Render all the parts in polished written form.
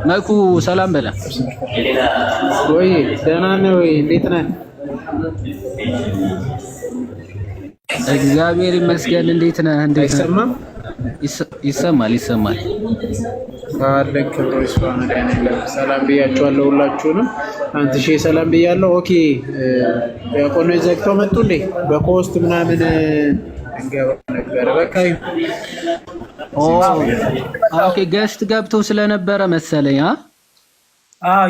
መኩ ሰላም በላ ወይ ደህና ነህ ወይ? እንዴት ነህ? እግዚአብሔር ይመስገን። እንዴት ነህ? እንዴት አይሰማም? ይሰማል ይሰማል። አለክ ብሮስ ባነዳነው ሰላም ብያችኋለሁ ሁላችሁንም። አንተ ሰላም ብያለሁ። ኦኬ ያቆነ ዘግተው መጡ እንዴ? በኮስት ምናምን እንገባ ነበር። በቃ ኦኬ ገስት ገብተው ስለነበረ መሰለኝ።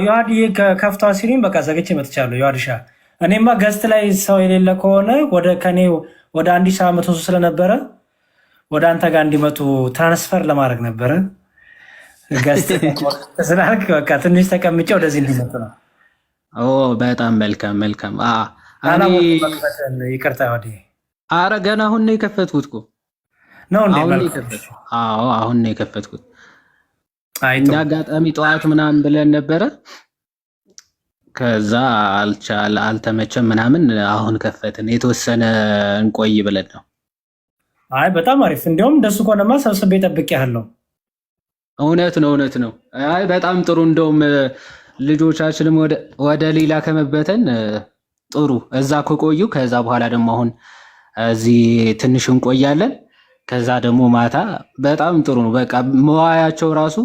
ዮሐድ ከፍታ ሲሪን በቃ ዘግቼ መጥቻለሁ። ዮሐድሻ እኔማ ገስት ላይ ሰው የሌለ ከሆነ ከኔ ወደ 1700 ስለነበረ ወደ አንተ ጋር እንዲመጡ ትራንስፈር ለማድረግ ነበረ። ገስት ስላልክ በቃ ትንሽ ተቀምጬ ወደዚህ እንዲመጡ ነው። በጣም መልካም መልካም። ይቅርታ ወዲ አረ ገና አሁን ነው የከፈትኩት እኮ ነው እንዴ? አሁን ነው የከፈትኩት። እንደ አጋጣሚ ጠዋት ምናምን ብለን ነበረ፣ ከዛ አልተመቸም ምናምን። አሁን ከፈትን። የተወሰነ እንቆይ ብለን ነው። አይ በጣም አሪፍ። እንዲያውም እንደሱ ከሆነማ ሰብስቤ ጠብቄያለሁ። እውነት ነው። አይ በጣም ጥሩ። እንደውም ልጆቻችንም ወደ ሌላ ከመበተን ጥሩ እዛ ከቆዩ ከዛ በኋላ ደግሞ አሁን እዚህ ትንሽ እንቆያለን። ከዛ ደግሞ ማታ በጣም ጥሩ ነው። በቃ መዋያቸው ራሱ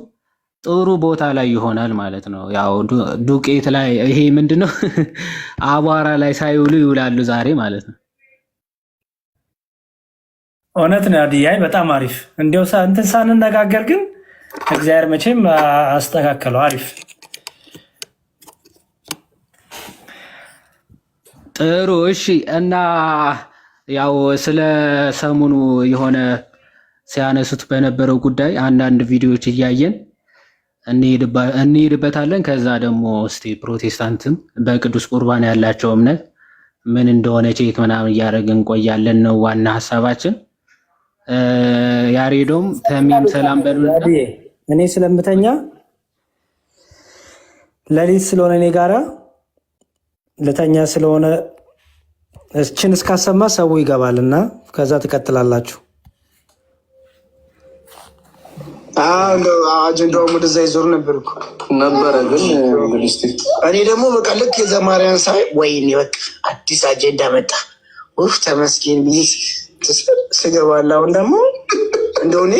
ጥሩ ቦታ ላይ ይሆናል ማለት ነው። ያው ዱቄት ላይ ይሄ ምንድነው አቧራ ላይ ሳይውሉ ይውላሉ ዛሬ ማለት ነው። እውነት ነው አዲያይ በጣም አሪፍ። እንዲያው እንትን ሳንነጋገር ግን እግዚአብሔር መቼም አስተካከለው። አሪፍ ጥሩ። እሺ እና ያው ስለ ሰሙኑ የሆነ ሲያነሱት በነበረው ጉዳይ አንዳንድ ቪዲዮዎች እያየን እንሄድበታለን። ከዛ ደግሞ እስቲ ፕሮቴስታንትም በቅዱስ ቁርባን ያላቸው እምነት ምን እንደሆነ ቼክ ምናምን እያደረግን እንቆያለን ነው ዋና ሀሳባችን። ያሬዶም ተሚም ሰላም በሉ። እኔ ስለምተኛ ለሊት ስለሆነ እኔ ጋራ ለተኛ ስለሆነ እችን እስካሰማ ሰው ይገባልና ከዛ ትቀጥላላችሁ። አጀንዳውም ወደዛ ይዞር ነበረ ግን እኔ ደግሞ በቃ ልክ የዘማሪያን ሳይ ወይኔ በቃ አዲስ አጀንዳ መጣ ውፍ ተመስገን ብዬ ስገባላ። አሁን ደግሞ እንደሆነ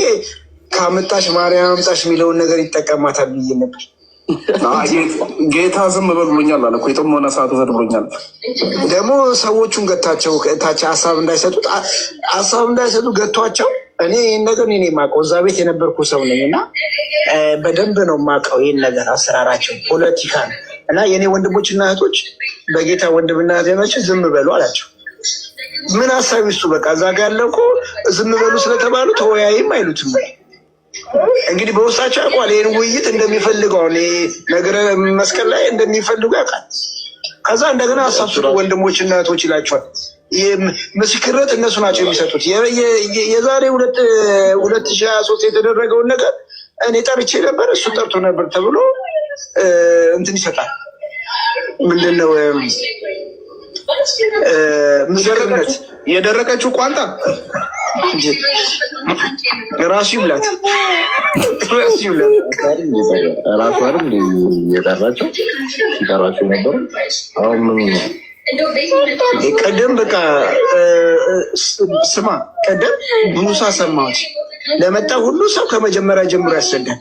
ከአመጣሽ ማርያም አምጣሽ የሚለውን ነገር ይጠቀማታል ብዬ ነበር። ጌታ ዝም በል ብሎኛል አለ እኮ የጥሞና ሰዓት ውሰድ ብሎኛል። ደግሞ ሰዎቹን ገታቸው ታች ሀሳብ እንዳይሰጡ ገቷቸው። እኔ ይህን ነገር እኔ የማውቀው እዛ ቤት የነበርኩ ሰው ነኝ እና በደንብ ነው የማውቀው ይህን ነገር አሰራራቸው ፖለቲካ ነው። እና የእኔ ወንድሞችና እህቶች በጌታ ወንድምና እህቶች ዝም በሉ አላቸው። ምን ሀሳብ ይስጡ በቃ እዛ ጋ ያለው እኮ ዝም በሉ ስለተባሉ ተወያይም አይሉትም። እንግዲህ በውስጣቸው ያውቋል ይህን ውይይት እንደሚፈልገው ነገረ መስቀል ላይ እንደሚፈልጉ ያውቃል። ከዛ እንደገና ሀሳብ ስጡ ወንድሞችና እህቶች ይላቸዋል። ምስክርነት እነሱ ናቸው የሚሰጡት። የዛሬ 2023 የተደረገውን ነገር እኔ ጠርቼ ነበር፣ እሱ ጠርቶ ነበር ተብሎ እንትን ይሰጣል። ምንድነው ምስክርነት? የደረቀችው ቋንጣ ራሱ ይብላት ራሱ አይደል የጠራቸው ሲጠራቸው ነበሩ። አሁን ቀደም በቃ ስማ፣ ቀደም ብዙ ሰው ሰማሁት። ለመጣ ሁሉ ሰው ከመጀመሪያ ጀምሮ ያሰዳል።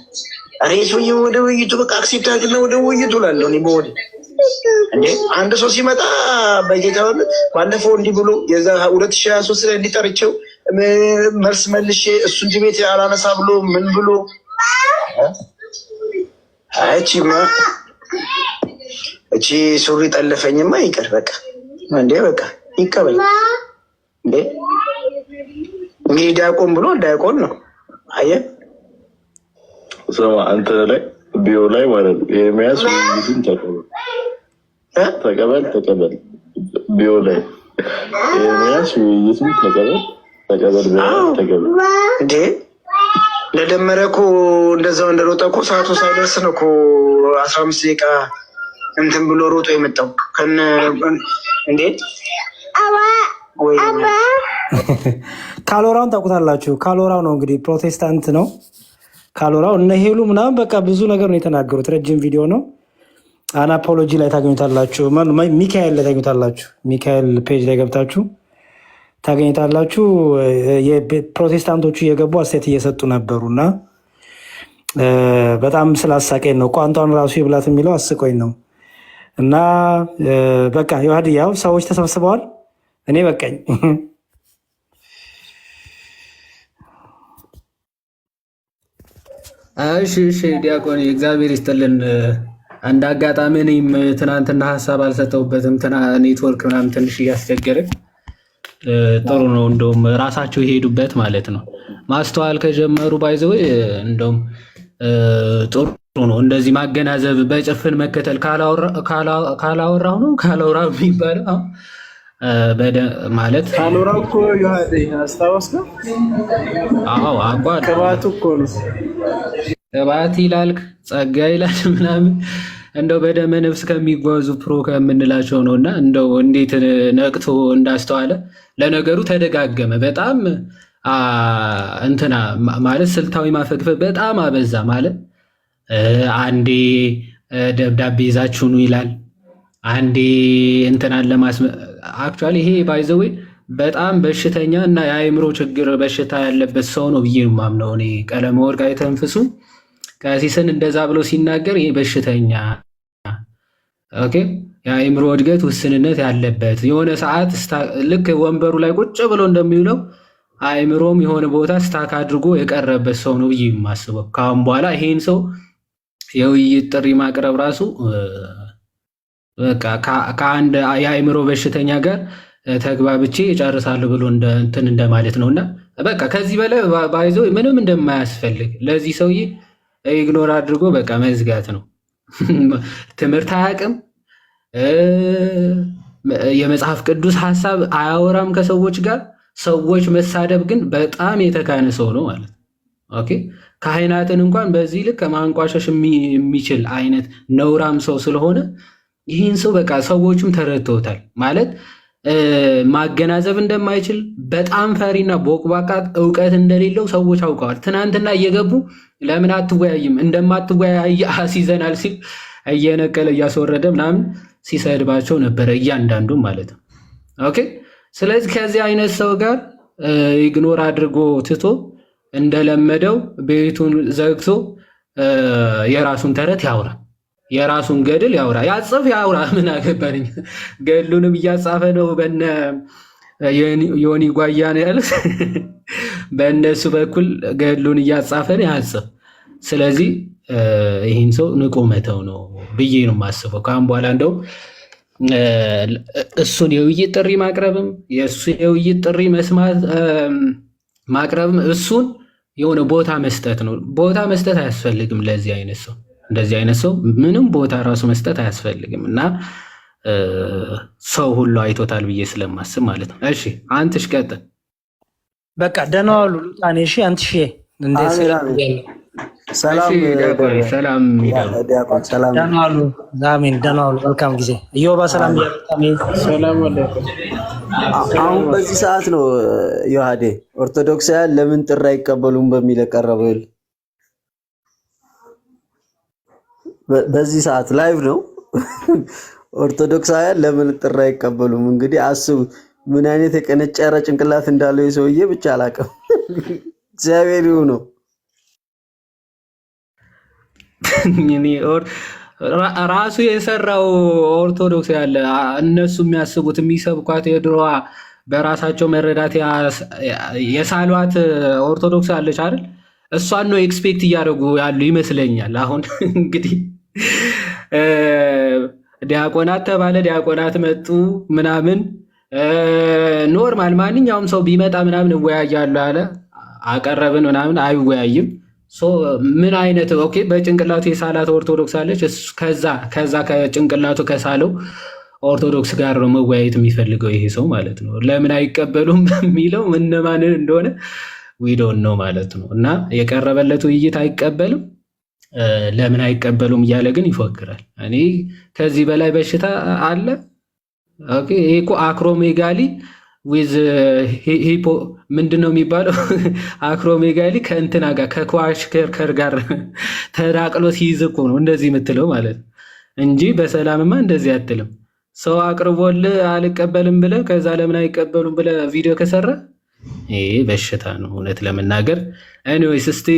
ሬሱ ወደ ውይይቱ በቃ አክሴፕት አድርግና ወደ ውይይቱ ላለሁ እኔ በወደ እንዴ አንድ ሰው ሲመጣ በጌታ ባለፈው እንዲህ ብሎ የዛ 2023 ላይ እንዲጠርቸው መልስ መልሼ እሱ እንጂ ቤት አላነሳ ብሎ ምን ብሎ አይቺማ እቺ ሱሪ ጠለፈኝማ ይቅር በቃ እንዴ በቃ ይቀበል እንዴ። እንግዲህ ዲያቆን ብሎ ዲያቆን ነው። አየህ ሰማ አንተ ላይ ቢዮ ላይ ማለት ነው የሚያስ ይዝን ተቀበል ቢዮ ላይ የሚያስ ይዝን ተቀበል እንዴ። ለደመረ እኮ እንደዛው እንደሮጠ እኮ ሰዓቱ ሳይደርስ ነው እኮ 15 ደቂቃ እንትን ብሎ ሮጦ የመጣው ከነ እንዴ። ካሎራውን ታውቁታላችሁ። ካሎራው ነው እንግዲህ ፕሮቴስታንት ነው። ካሎራው እነ ሄሉ ምናምን በቃ ብዙ ነገር ነው የተናገሩት። ረጅም ቪዲዮ ነው። አናፖሎጂ ላይ ታገኙታላችሁ። ሚካኤል ላይ ታገኙታላችሁ። ሚካኤል ፔጅ ላይ ገብታችሁ ታገኝታላችሁ። የፕሮቴስታንቶቹ እየገቡ አስተያየት እየሰጡ ነበሩ እና በጣም ስላሳቀኝ ነው። ቋንቋን ራሱ ይብላት የሚለው አስቆኝ ነው እና በቃ ያው ሰዎች ተሰብስበዋል። እኔ በቃኝ። እሺ ዲያቆን እግዚአብሔር ይስጥልን። አንድ አጋጣሚ እኔም ትናንትና ሀሳብ አልሰጠሁበትም። ኔትወርክ ምናምን ትንሽ እያስቸገረ ጥሩ ነው። እንደውም ራሳቸው የሄዱበት ማለት ነው። ማስተዋል ከጀመሩ ባይዘው እንደውም ጥሩ ነው። እንደዚህ ማገናዘብ በጭፍን መከተል ካላወራሁ ነው ካላወራ የሚባለው ማለት ካሎራው እኮ አስታወስከው? አዎ አቋል ቅባቱ እኮ ነው። ቅባት ይላል ጸጋ ይላል ምናምን እንደው በደመ ነፍስ ከሚጓዙ ፕሮ ከምንላቸው ነው። እና እንደው እንዴት ነቅቶ እንዳስተዋለ ለነገሩ ተደጋገመ። በጣም እንትና ማለት ስልታዊ ማፈግፈግ በጣም አበዛ ማለት አንዴ ደብዳቤ ይዛችሁኑ ይላል፣ አንዴ እንትናን አክቹዋሊ ይሄ ባይዘዌ በጣም በሽተኛ እና የአእምሮ ችግር በሽታ ያለበት ሰው ነው ብዬ የማምነው እኔ። ቀለመ ወርቅ አይተንፍሱ ቀሲስን እንደዛ ብሎ ሲናገር ይሄ በሽተኛ ኦኬ፣ የአእምሮ እድገት ውስንነት ያለበት የሆነ ሰዓት ልክ ወንበሩ ላይ ቁጭ ብሎ እንደሚውለው አእምሮም የሆነ ቦታ ስታክ አድርጎ የቀረበት ሰው ነው ብዬ የማስበው። ከአሁን በኋላ ይሄን ሰው የውይይት ጥሪ ማቅረብ ራሱ በቃ ከአንድ የአእምሮ በሽተኛ ጋር ተግባብቼ እጨርሳለሁ ብሎ እንትን እንደማለት ነው። እና በቃ ከዚህ በላይ ባይዞ ምንም እንደማያስፈልግ ለዚህ ሰውዬ ኢግኖር አድርጎ በቃ መዝጋት ነው። ትምህርት አያውቅም፣ የመጽሐፍ ቅዱስ ሀሳብ አያወራም ከሰዎች ጋር። ሰዎች መሳደብ ግን በጣም የተካነ ሰው ነው ማለት ኦኬ። ካህናትን እንኳን በዚህ ልክ ማንቋሸሽ የሚችል አይነት ነውራም ሰው ስለሆነ ይህን ሰው በቃ ሰዎችም ተረድተውታል ማለት ማገናዘብ እንደማይችል በጣም ፈሪና ቦቅባቃ እውቀት እንደሌለው ሰዎች አውቀዋል። ትናንትና እየገቡ ለምን አትወያይም እንደማትወያይ አስይዘናል ሲል እየነቀለ እያስወረደ ምናምን ሲሰድባቸው ነበረ እያንዳንዱ ማለት ነው ኦኬ። ስለዚህ ከዚህ አይነት ሰው ጋር ኢግኖር አድርጎ ትቶ እንደለመደው ቤቱን ዘግቶ የራሱን ተረት ያውራ፣ የራሱን ገድል ያውራ፣ ያጽፍ ያውራ። ምን አገባኝ? ገድሉንም እያጻፈ ነው በነ ዮኒ ጓያ ነው ያሉት። በእነሱ በኩል ገድሉን እያጻፈ ነው ያጽፍ። ስለዚህ ይህን ሰው ንቆ መተው ነው ብዬ ነው የማስበው። ከአሁን በኋላ እንደው እሱን የውይይት ጥሪ ማቅረብም የእሱ የውይይት ጥሪ መስማት ማቅረብም እሱን የሆነ ቦታ መስጠት ነው። ቦታ መስጠት አያስፈልግም ለዚህ አይነት ሰው። እንደዚህ አይነት ሰው ምንም ቦታ ራሱ መስጠት አያስፈልግም እና ሰው ሁሉ አይቶታል ብዬ ስለማስብ ማለት ነው። እሺ አንትሽ ቀጥል። በቃ ደህና ዋሉ። ሉጣኔ እሺ አንትሽ ሰላም ሰላም ዲያቆን ሰላም ደህና ዋሉ። አሜን ደህና ዋሉ። መልካም ጊዜ እዮባ ሰላም ሰላም አለይኩም። አሁን በዚህ ሰዓት ነው ዮሐዴ ኦርቶዶክሳውያን ለምን ጥሪ አይቀበሉም በሚል የቀረበል በዚህ ሰዓት ላይቭ ነው። ኦርቶዶክሳውያን ለምን ጥሪ አይቀበሉም? እንግዲህ አስቡ ምን አይነት የቀነጨረ ጭንቅላት እንዳለው የሰውዬ ብቻ አላውቅም። እግዚአብሔር ነው ራሱ የሰራው ኦርቶዶክስ ያለ እነሱ የሚያስቡት የሚሰብኳት የድሮዋ በራሳቸው መረዳት የሳሏት ኦርቶዶክስ አለች አይደል? እሷን ነው ኤክስፔክት እያደረጉ ያሉ ይመስለኛል። አሁን እንግዲህ ዲያቆናት ተባለ፣ ዲያቆናት መጡ ምናምን ኖርማል ማንኛውም ሰው ቢመጣ ምናምን እወያያለሁ አለ፣ አቀረብን ምናምን አይወያይም። ምን አይነት ኦኬ፣ በጭንቅላቱ የሳላት ኦርቶዶክስ አለች። ከዛ ከጭንቅላቱ ከሳለው ኦርቶዶክስ ጋር ነው መወያየት የሚፈልገው ይሄ ሰው ማለት ነው። ለምን አይቀበሉም በሚለው እነማንን እንደሆነ ዊዶን ነው ማለት ነው። እና የቀረበለት ውይይት አይቀበልም። ለምን አይቀበሉም እያለ ግን ይፎክራል። እኔ ከዚህ በላይ በሽታ አለ? ኦኬ፣ ይሄ እኮ አክሮሜጋሊ ዊዝ ሂፖ ምንድን ነው የሚባለው? አክሮሜጋሊ ከእንትና ጋር ከኳሽ ከርከር ጋር ተዳቅሎ ሲይዝ እኮ ነው እንደዚህ የምትለው ማለት ነው እንጂ በሰላምማ እንደዚህ አትልም። ሰው አቅርቦልህ አልቀበልም ብለህ ከዛ ለምን አይቀበሉም ብለህ ቪዲዮ ከሰራ ይሄ በሽታ ነው እውነት ለመናገር። ኤኒዌይስ እስቲ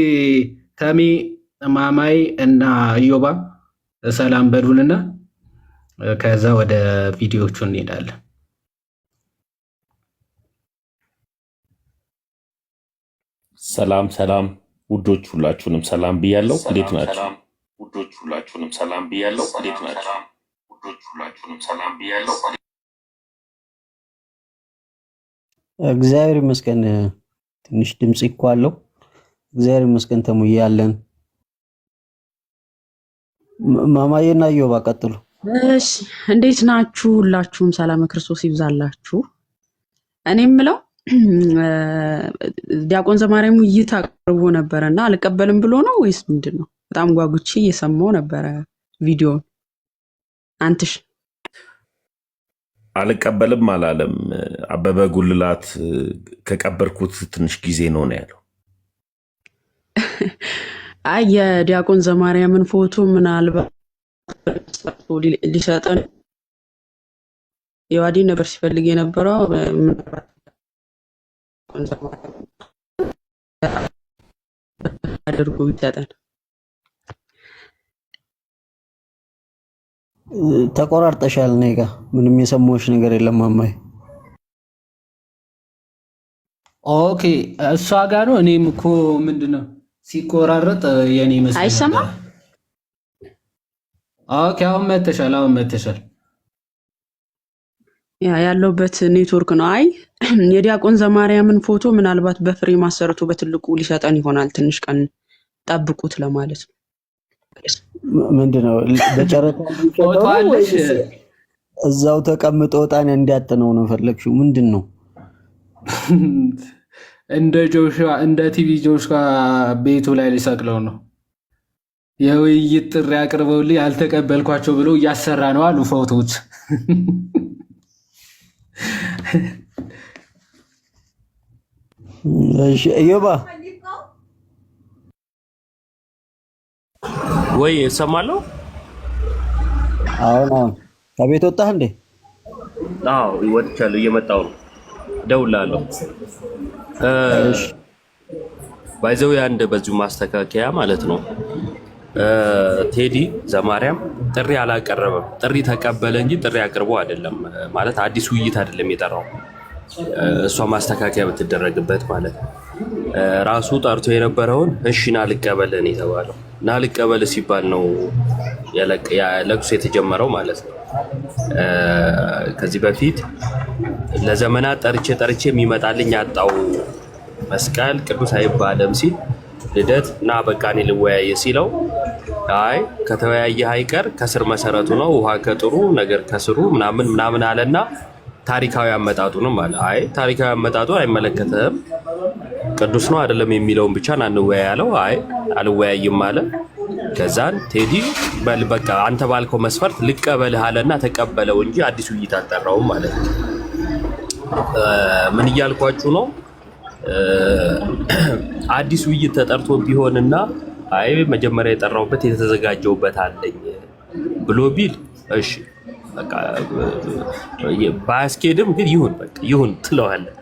ተሚ ማማይ እና ኢዮባ ሰላም በሉንና ከዛ ወደ ቪዲዮቹ እንሄዳለን። ሰላም ሰላም ውዶች ሁላችሁንም ሰላም ብያለሁ። እንዴት ናችሁ? ውዶች ሁላችሁንም ሰላም ብያለሁ። እንዴት ናችሁ? ውዶች ሁላችሁንም ሰላም ብያለሁ። እግዚአብሔር ይመስገን። ትንሽ ድምጽ እኮ አለው። እግዚአብሔር ይመስገን። ተሙዬ አለን። ማማዬና ኢዮባ ቀጥሉ። እሺ እንዴት ናችሁ? ሁላችሁም ሰላም ክርስቶስ ይብዛላችሁ። እኔ የምለው ዲያቆን ዘማርያም ውይይት አቅርቦ ነበረ እና አልቀበልም ብሎ ነው ወይስ ምንድን ነው? በጣም ጓጉቼ እየሰማሁ ነበረ ቪዲዮን። አንትሽ አልቀበልም አላለም። አበበ ጉልላት ከቀበርኩት ትንሽ ጊዜ ነው ያለው። አይ የዲያቆን ዘማርያምን ፎቶ ምናልባት ሊሰጠን የዋዲ ነበር ሲፈልግ የነበረው አድርጎ ቢሰጠን። ተቆራርጠሻል። እኔ ጋ ምንም የሰማሁሽ ነገር የለም ማማዬ። ኦኬ እሷ ጋር ነው። እኔም እኮ ምንድነው ሲቆራረጥ የኔ መስሎኝ አይሰማም። ኦኬ አሁን መተሻል። ያለውበት ኔትወርክ ነው። አይ የዲያቆን ዘማርያምን ፎቶ ምናልባት በፍሬም አሰርቶ በትልቁ ሊሰጠን ይሆናል። ትንሽ ቀን ጠብቁት ለማለት ነው። ምንድነው በጨረታ እዛው ተቀምጦ ጣን እንዲያጥነው ነው ፈለግሽው? ምንድነው እንደ ጆሹዋ እንደ ቲቪ ጆሹዋ ቤቱ ላይ ሊሰቅለው ነው። የውይይት ጥሪ አቅርበውልኝ ያልተቀበልኳቸው ብሎ እያሰራ ነው አሉ ፎቶዎች። እሺ ኢዮባ ወይ እሰማለሁ። አሁን ከቤት ወጣህ እንዴ? አዎ ወጥቻለሁ፣ እየመጣሁ ነው። ደውላለሁ። ባይዘው አንድ በዚሁ ማስተካከያ ማለት ነው። ቴዲ ዘማርያም ጥሪ አላቀረበም። ጥሪ ተቀበለ እንጂ ጥሪ አቅርቦ አይደለም። ማለት አዲስ ውይይት አይደለም የጠራው። እሷ ማስተካከያ ብትደረግበት ማለት ነው። ራሱ ጠርቶ የነበረውን እሺ ና ልቀበል ነው የተባለው። ና ልቀበል ሲባል ነው ለቅሶ የተጀመረው ማለት ነው። ከዚህ በፊት ለዘመናት ጠርቼ የሚመጣልኝ ያጣው መስቀል ቅዱስ አይባልም ሲል ልደት ና በቃ እኔ ልወያየ ሲለው አይ ከተወያየ አይቀር ከስር መሰረቱ ነው ውሃ ከጥሩ ነገር ከስሩ ምናምን አለና ታሪካዊ አመጣጡንም አለ። አይ ታሪካዊ አመጣጡ አይመለከተም ቅዱስ ነው አይደለም የሚለውን ብቻ ና እንወያይ ያለው። አይ አልወያይም አለ። ከዛን ቴዲ በል በቃ አንተ ባልከው መስፈርት ልቀበልህ አለና ተቀበለው እንጂ አዲስ ውይይት አልጠራውም ማለት ነው። ምን እያልኳችሁ ነው? አዲስ ውይይት ተጠርቶ ቢሆንና አይ መጀመሪያ የጠራውበት የተዘጋጀውበት አለኝ ብሎ ቢል እሺ በቃ ባስኬድም ግን ይሁን ትለዋለህ።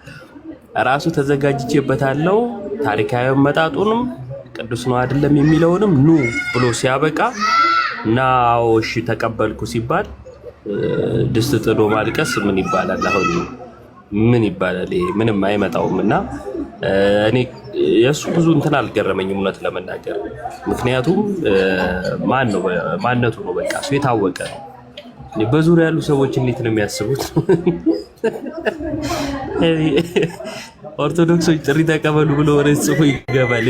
ራሱ ተዘጋጅቼበታለሁ ታሪካዊ መጣጡንም ቅዱስ ነው አይደለም የሚለውንም ኑ ብሎ ሲያበቃ እና እሺ ተቀበልኩ ሲባል ድስት ጥዶ ማልቀስ ምን ይባላል? አሁን ምን ይባላል? ምንም አይመጣውም። እና እኔ የሱ ብዙ እንትን አልገረመኝም እውነት ለመናገር ምክንያቱም ማንነቱ ነው በቃ እሱ የታወቀ ነው። በዙሪያ ያሉ ሰዎች እንዴት ነው የሚያስቡት? ኦርቶዶክሶች ጥሪ ተቀበሉ ብሎ ወደ ጽፎ ይገባል።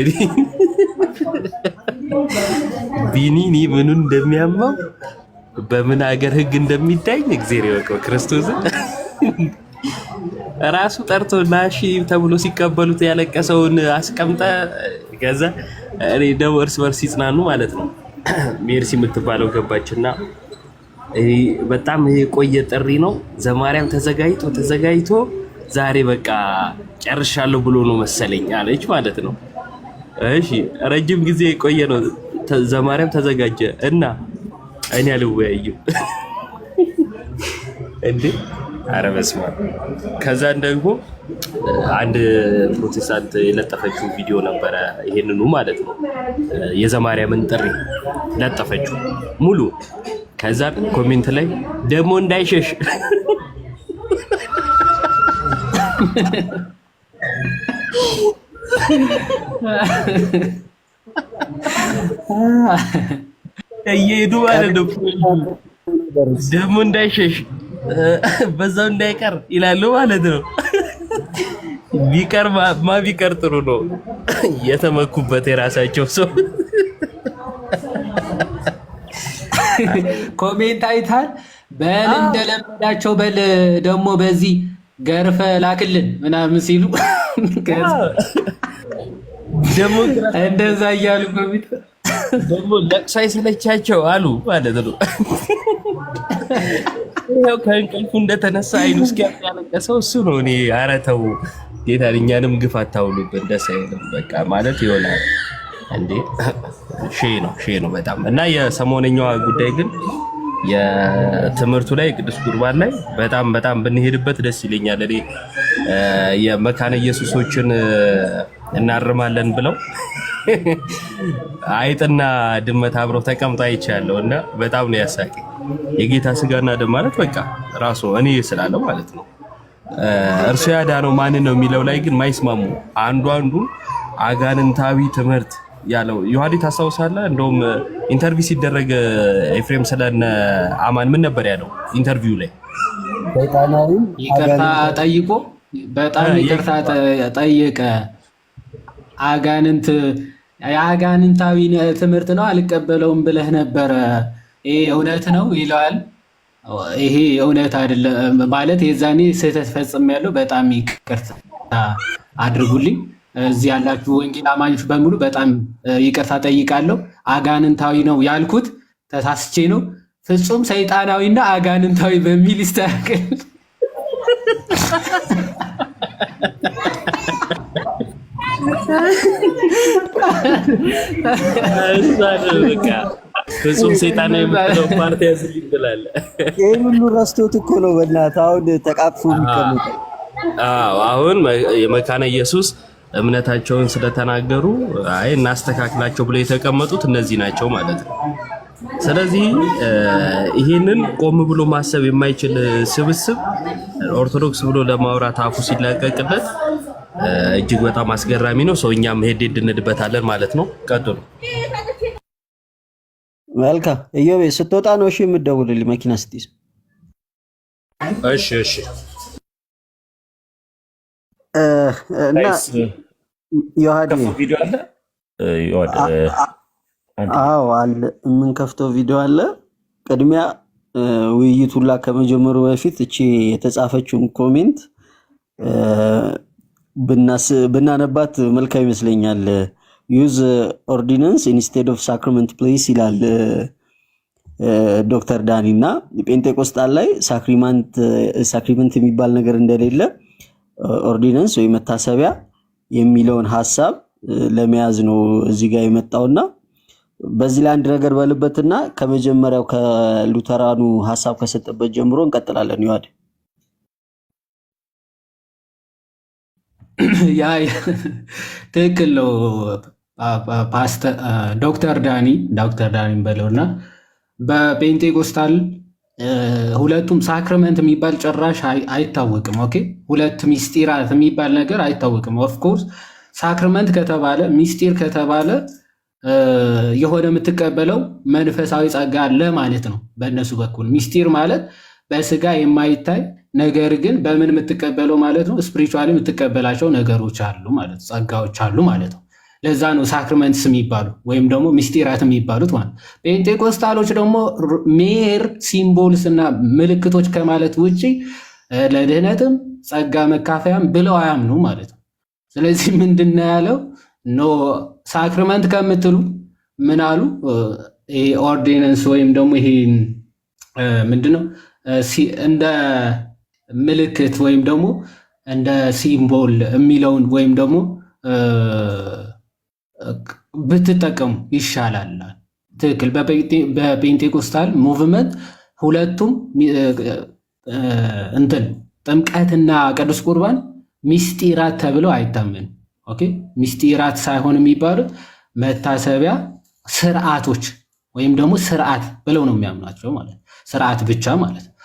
ቢኒኒ ምኑን እንደሚያማው በምን ሀገር ህግ እንደሚዳኝ እግዚአብሔር ይወቀው። ክርስቶስን ራሱ ጠርቶ ናሺ ተብሎ ሲቀበሉት ያለቀሰውን አስቀምጠ ከዛ እኔ ደው እርስ በርስ ይጽናኑ ማለት ነው። ሜርሲ የምትባለው ገባችና በጣም የቆየ ጥሪ ነው። ዘማርያም ተዘጋጅቶ ዛሬ በቃ ጨርሻለሁ ብሎ ነው መሰለኝ አለች ማለት ነው። እሺ ረጅም ጊዜ የቆየ ነው። ዘማርያም ተዘጋጀ እና እኔ አልወያይም እንዴ! ኧረ በስመ አብ። ከዛን ደግሞ አንድ ፕሮቴስታንት የለጠፈችው ቪዲዮ ነበረ፣ ይሄንኑ ማለት ነው የዘማርያምን ጥሪ ለጠፈችው ሙሉ። ከዛ ኮሜንት ላይ ደግሞ እንዳይሸሽ እየሄዱ ማለት ነው ደግሞ እንዳይሸሽ በዛው እንዳይቀር ይላሉ ማለት ነው። ቢቀር ቢቀር ጥሩ ነው። የተመኩበት የራሳቸው ሰው ኮሜንት አይታል። በል እንደለመዳቸው በል ደግሞ በዚህ ገርፈ ላክልን ምናምን ሲሉ ደግሞ እንደዛ እያሉ ኮሜንት ደግሞ ለቅሶ አይሰለቻቸው አሉ ማለት ነው። ያው ከእንቅልፉ እንደተነሳ አይኑ እስኪያለቀሰው እሱ ነው። እኔ ኧረ ተው ጌታ እኛንም ግፍ አታውሉብን፣ ደስ አይልም። በቃ ማለት ይሆናል እንዴ ሼ ነው በጣም። እና የሰሞነኛዋ ጉዳይ ግን የትምህርቱ ላይ ቅዱስ ቁርባን ላይ በጣም ብንሄድበት ደስ ይለኛል። እኔ የመካነ ኢየሱሶችን እናርማለን ብለው አይጥና ድመት አብረው ተቀምጠው አይቻለሁ እና በጣም ነው ያሳቀኝ። የጌታ ስጋና ደም ማለት በቃ ራሱ እኔ ስላለው ማለት ነው እርሱ ያዳነው ማንን ነው የሚለው ላይ ግን ማይስማሙ አንዱ አጋንንታዊ ትምህርት ያለው ዮሐንስ ታስታውሳለህ? እንደውም ኢንተርቪው ሲደረግ ኤፍሬም ስለነ አማን ምን ነበር ያለው ኢንተርቪው ላይ? ይቅርታ ጠይቆ በጣም ይቅርታ ጠየቀ። የአጋንንታዊ ትምህርት ነው አልቀበለውም ብለህ ነበረ፣ ይሄ እውነት ነው ይለዋል። ይሄ እውነት አይደለም ማለት የዛኔ ስህተት ፈጽሜያለሁ፣ በጣም ይቅርታ አድርጉልኝ። እዚህ ያላችሁ ወንጌል አማኞች በሙሉ በጣም ይቅርታ ጠይቃለሁ። አጋንንታዊ ነው ያልኩት ተሳስቼ ነው። ፍጹም ሰይጣናዊና አጋንንታዊ በሚል ይስተካከል። ፍጹም ሰይጣናዊ የምትለው ፓርቲ ያዝልኝ ትላለህ። ይሄን ሁሉ ረስቶት እኮ ነው በእናትህ አሁን ተቃቅፎ የሚቀመጠው። አሁን የመካነ ኢየሱስ እምነታቸውን ስለተናገሩ አይ እናስተካክላቸው ብለው የተቀመጡት እነዚህ ናቸው ማለት ነው። ስለዚህ ይሄንን ቆም ብሎ ማሰብ የማይችል ስብስብ ኦርቶዶክስ ብሎ ለማውራት አፉ ሲላቀቅለት እጅግ በጣም አስገራሚ ነው። ሰው እኛም ሄድ እንድንበታለን ማለት ነው። ቀጥሉ። መልካም ኢዮቤ፣ ስትወጣ ነው እሺ የምትደውልልኝ መኪና ስትይዝ? እሺ እና ዮሐድ ቪዲዮ አለ። አዎ አለ፣ የምንከፍተው ቪዲዮ አለ። ቅድሚያ ውይይቱላ ከመጀመሩ በፊት እቺ የተጻፈችውን ኮሜንት ብናነባት መልካም ይመስለኛል። ዩዝ ኦርዲናንስ ኢንስቴድ ኦፍ ሳክራመንት ፕሌስ ይላል ዶክተር ዳኒ እና ጴንጤቆስጣል ላይ ሳክሪመንት የሚባል ነገር እንደሌለ ኦርዲናንስ ወይ መታሰቢያ የሚለውን ሐሳብ ለመያዝ ነው እዚህ ጋር የመጣውና በዚህ ላይ አንድ ነገር በልበትና ከመጀመሪያው ከሉተራኑ ሐሳብ ከሰጠበት ጀምሮ እንቀጥላለን። ይዋድ ያ ትክክል ነው። ፓስተር ዶክተር ዳኒ በለውና በፔንቴኮስታል ሁለቱም ሳክራመንት የሚባል ጭራሽ አይታወቅም። ኦኬ ሁለት ሚስጢራት የሚባል ነገር አይታወቅም። ኦፍኮርስ ሳክራመንት ከተባለ ሚስጢር ከተባለ የሆነ የምትቀበለው መንፈሳዊ ጸጋ አለ ማለት ነው። በእነሱ በኩል ሚስጢር ማለት በስጋ የማይታይ ነገር ግን በምን የምትቀበለው ማለት ነው። ስፒሪቹዋሊ የምትቀበላቸው ነገሮች አሉ ማለት ነው፣ ጸጋዎች አሉ ማለት ነው። ለዛ ነው ሳክራመንትስ የሚባሉ ወይም ደግሞ ሚስጢራት የሚባሉት ማለት። ፔንቴኮስታሎች ደግሞ ሜር ሲምቦልስ እና ምልክቶች ከማለት ውጭ ለድህነትም ጸጋ መካፈያም ብለው አያምኑ ማለት ነው። ስለዚህ ምንድን ነው ያለው? ኖ ሳክራመንት ከምትሉ ምን አሉ? ኦርዲናንስ ወይም ደግሞ ይሄ ምንድነው እንደ ምልክት ወይም ደግሞ እንደ ሲምቦል የሚለውን ወይም ደግሞ ብትጠቀሙ ይሻላል። ትክክል። በፔንቴኮስታል ሙቭመንት ሁለቱም እንትን ጥምቀትና ቅዱስ ቁርባን ሚስጢራት ተብለው አይታመንም። ኦኬ፣ ሚስጢራት ሳይሆን የሚባሉት መታሰቢያ ስርዓቶች ወይም ደግሞ ስርዓት ብለው ነው የሚያምኗቸው ማለት ነው። ስርዓት ብቻ ማለት ነው።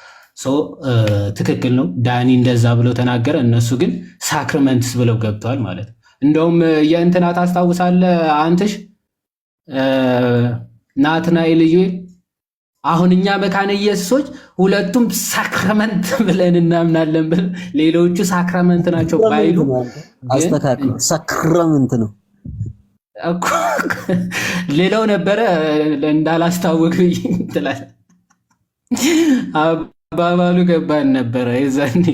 ትክክል ነው። ዳኒ እንደዛ ብለው ተናገረ። እነሱ ግን ሳክረመንትስ ብለው ገብተዋል ማለት ነው። እንደውም የእንትና ታስታውሳለህ አንተሽ ናትናኤል ኢዩኤል አሁን እኛ መካነ ኢየሱሶች ሁለቱም ሳክረመንት ብለን እናምናለን ብለን ሌሎቹ ሳክረመንት ናቸው ባይሉ አስተካክል። ሳክረመንት ነው እኮ ሌላው ነበረ እንዳላስታወቅ ትላል። አባባሉ ገባን ነበረ የዛኔ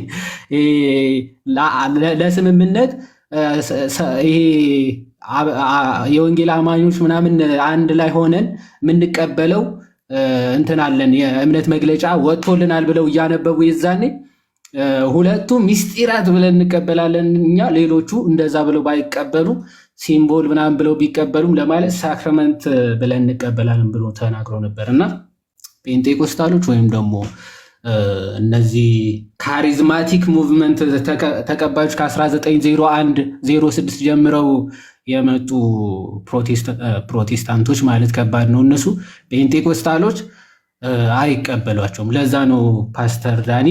ለስምምነት ይሄ የወንጌል አማኞች ምናምን አንድ ላይ ሆነን የምንቀበለው እንትን አለን የእምነት መግለጫ ወጥቶልናል ብለው እያነበቡ የዛኔ ሁለቱ ሚስጢራት ብለን እንቀበላለን እኛ፣ ሌሎቹ እንደዛ ብለው ባይቀበሉ ሲምቦል ምናምን ብለው ቢቀበሉም ለማለት ሳክረመንት ብለን እንቀበላለን ብሎ ተናግሮ ነበር። እና ፔንቴኮስታሎች ወይም ደግሞ እነዚህ ካሪዝማቲክ ሙቭመንት ተቀባዮች ከ1901 06 ጀምረው የመጡ ፕሮቴስታንቶች ማለት ከባድ ነው። እነሱ ፔንቴኮስታሎች አይቀበሏቸውም። ለዛ ነው ፓስተር ዳኒ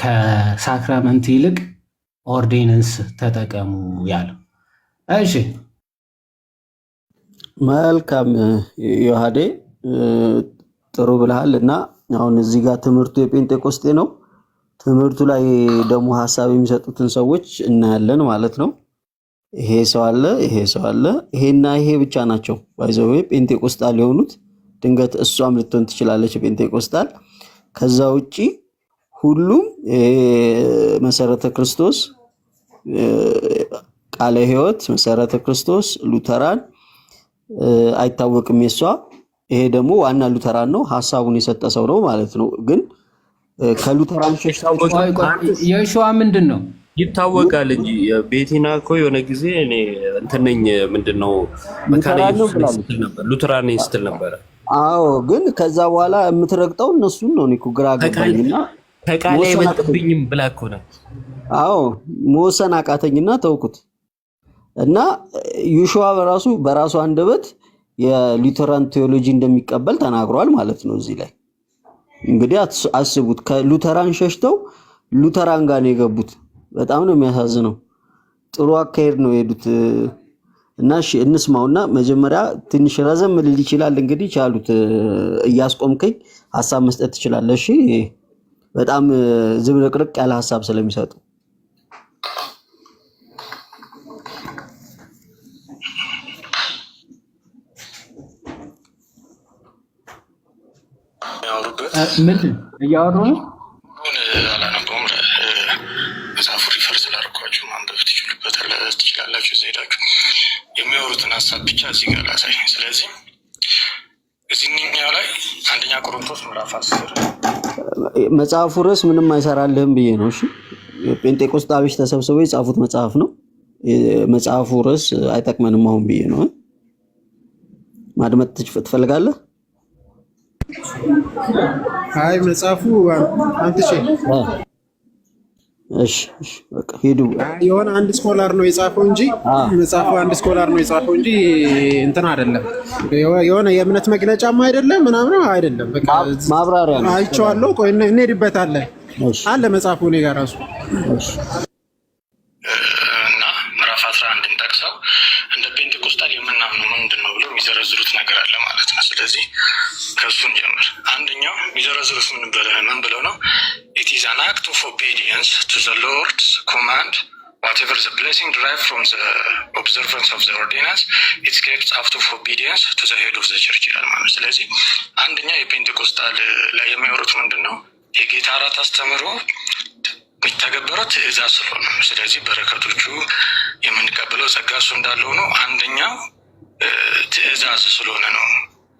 ከሳክራመንት ይልቅ ኦርዲነንስ ተጠቀሙ ያለው። እሺ መልካም ዮሐዴ ጥሩ ብለሃል። እና አሁን እዚህ ጋር ትምህርቱ የጴንጤቆስጤ ነው። ትምህርቱ ላይ ደግሞ ሀሳብ የሚሰጡትን ሰዎች እናያለን ማለት ነው። ይሄ ሰው አለ፣ ይሄ ሰው አለ፣ ይሄና ይሄ ብቻ ናቸው ባይዘው ጴንጤቆስጣል የሆኑት። ድንገት እሷም ልትሆን ትችላለች ጴንጤቆስጣል። ከዛ ውጪ ሁሉም መሰረተ ክርስቶስ፣ ቃለ ሕይወት፣ መሰረተ ክርስቶስ፣ ሉተራን አይታወቅም የሷ። ይሄ ደግሞ ዋና ሉተራን ነው፣ ሐሳቡን የሰጠ ሰው ነው ማለት ነው። ግን ከሉተራን ሸሽታው የሸዋ ምንድን ነው ይታወቃል እንጂ ቤቲና እኮ የሆነ ጊዜ እኔ እንትን ነኝ ምንድነው መካነ ኢየሱስ ስትል ነበር፣ ሉተራን ስትል ነበር። አዎ ግን ከዛ በኋላ የምትረግጠው እነሱን ነው። እኔ ግራ ገባኝና ተቃለ አይበልጥብኝም ብላ እኮ ነው። አዎ መወሰን አቃተኝና ተውኩት። እና ዩሹዋ በራሱ አንደበት የሉተራን ቴዎሎጂ እንደሚቀበል ተናግሯል ማለት ነው። እዚህ ላይ እንግዲህ አስቡት፣ ከሉተራን ሸሽተው ሉተራን ጋር ነው የገቡት። በጣም ነው የሚያሳዝነው። ጥሩ አካሄድ ነው የሄዱት። እና እሺ እንስማውና መጀመሪያ ትንሽ ረዘም ሊል ይችላል። እንግዲህ ቻሉት እያስቆምከኝ ሐሳብ መስጠት ትችላለህ። እሺ በጣም ዝብርቅርቅ ያለ ሐሳብ ስለሚሰጡ ምንድን እያወሩ ነው? አላነበውም። መጽሐፉ ሪፈር ስላደረኳችሁ ማንበብ ትችላላችሁ። እዛ ሄዳችሁ የሚያወሩትን ሀሳብ ብቻ እዚህ ጋር ላሳይ። ስለዚህ እዚህኛው ላይ አንደኛ ቆሮንቶስ ምዕራፍ 10 መጽሐፉ ርዕስ ምንም አይሰራልህም ብዬ ነው። እሺ ጴንጤቆስጣሎች ተሰብስበው የጻፉት መጽሐፍ ነው። መጽሐፉ ርዕስ አይጠቅመንም አሁን ብዬ ነው። ማድመጥ ትፈልጋለህ? አይ መጽሐፉ እሺ በቃ ሄዱ። የሆነ አንድ ስኮላር ነው የጻፈው እንጂ መጽሐፉ አንድ ስኮላር ነው የጻፈው እንጂ እንትን አይደለም። የሆነ የእምነት መግለጫም አይደለም ምናምን አይደለም። በቃ ማብራሪያ ነው። አይቼዋለሁ። ቆይ እንሄድበታለን አለ መጽሐፉ እኔ ጋር ራሱ እና ምዕራፍ 11 እንጠቅሰው እንደ ፔንቴኮስታል የምናምነው ምንድን ነው ብለው የሚዘረዝሩት ነገር አለ ማለት ነው። ስለዚህ ከሱን ጀምር። አንደኛው የሚዘረዝሩት ምን ብለው ነው? it is an act of obedience to the Lord's command whatever the blessing derived from the observance of the ordinance it kept out of obedience to the head of the church ይላል ማለት ነው። ስለዚህ አንደኛ የፔንቴኮስታል ላይ የሚያወሩት ምንድን ነው? የጌታ እራት አስተምሮ የሚተገበረው ትእዛዝ ስለሆነ ነው። ስለዚህ በረከቶቹ የምንቀበለው ጸጋ እሱ እንዳለው ነው። አንደኛው ትእዛዝ ስለሆነ ነው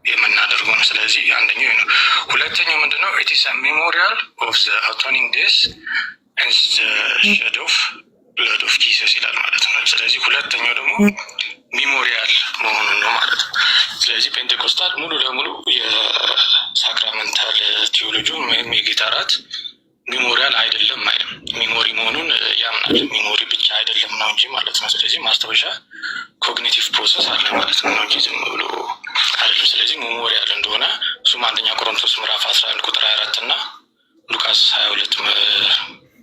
የምናደርገው ነው። ስለዚህ አንደኛው ነው። ሁለተኛው ምንድነው? it is a memorial of the atoning days ሼድ ኦፍ ብለድ ኦፍ ጂሰስ ይላል ማለት ነው። ስለዚህ ሁለተኛው ደግሞ ሚሞሪያል መሆኑን ነው ማለት ነው። ስለዚህ ፔንቴኮስታል ሙሉ ለሙሉ የሳክራመንታል ቴዎሎጂ ወይም የጌታ እራት ሚሞሪያል አይደለም አይደለም፣ ሚሞሪ መሆኑን ያምናል። ሚሞሪ ብቻ አይደለም ነው እንጂ ማለት ነው። ስለዚህ ማስታወሻ ኮግኒቲቭ ፕሮሰስ አለ ማለት ነው እንጂ ዝም ብሎ አይደለም። ስለዚህ ሚሞሪያል እንደሆነ እሱም አንደኛ ቆሮንቶስ ምዕራፍ 11 ቁጥር 24 እና ሉቃስ 22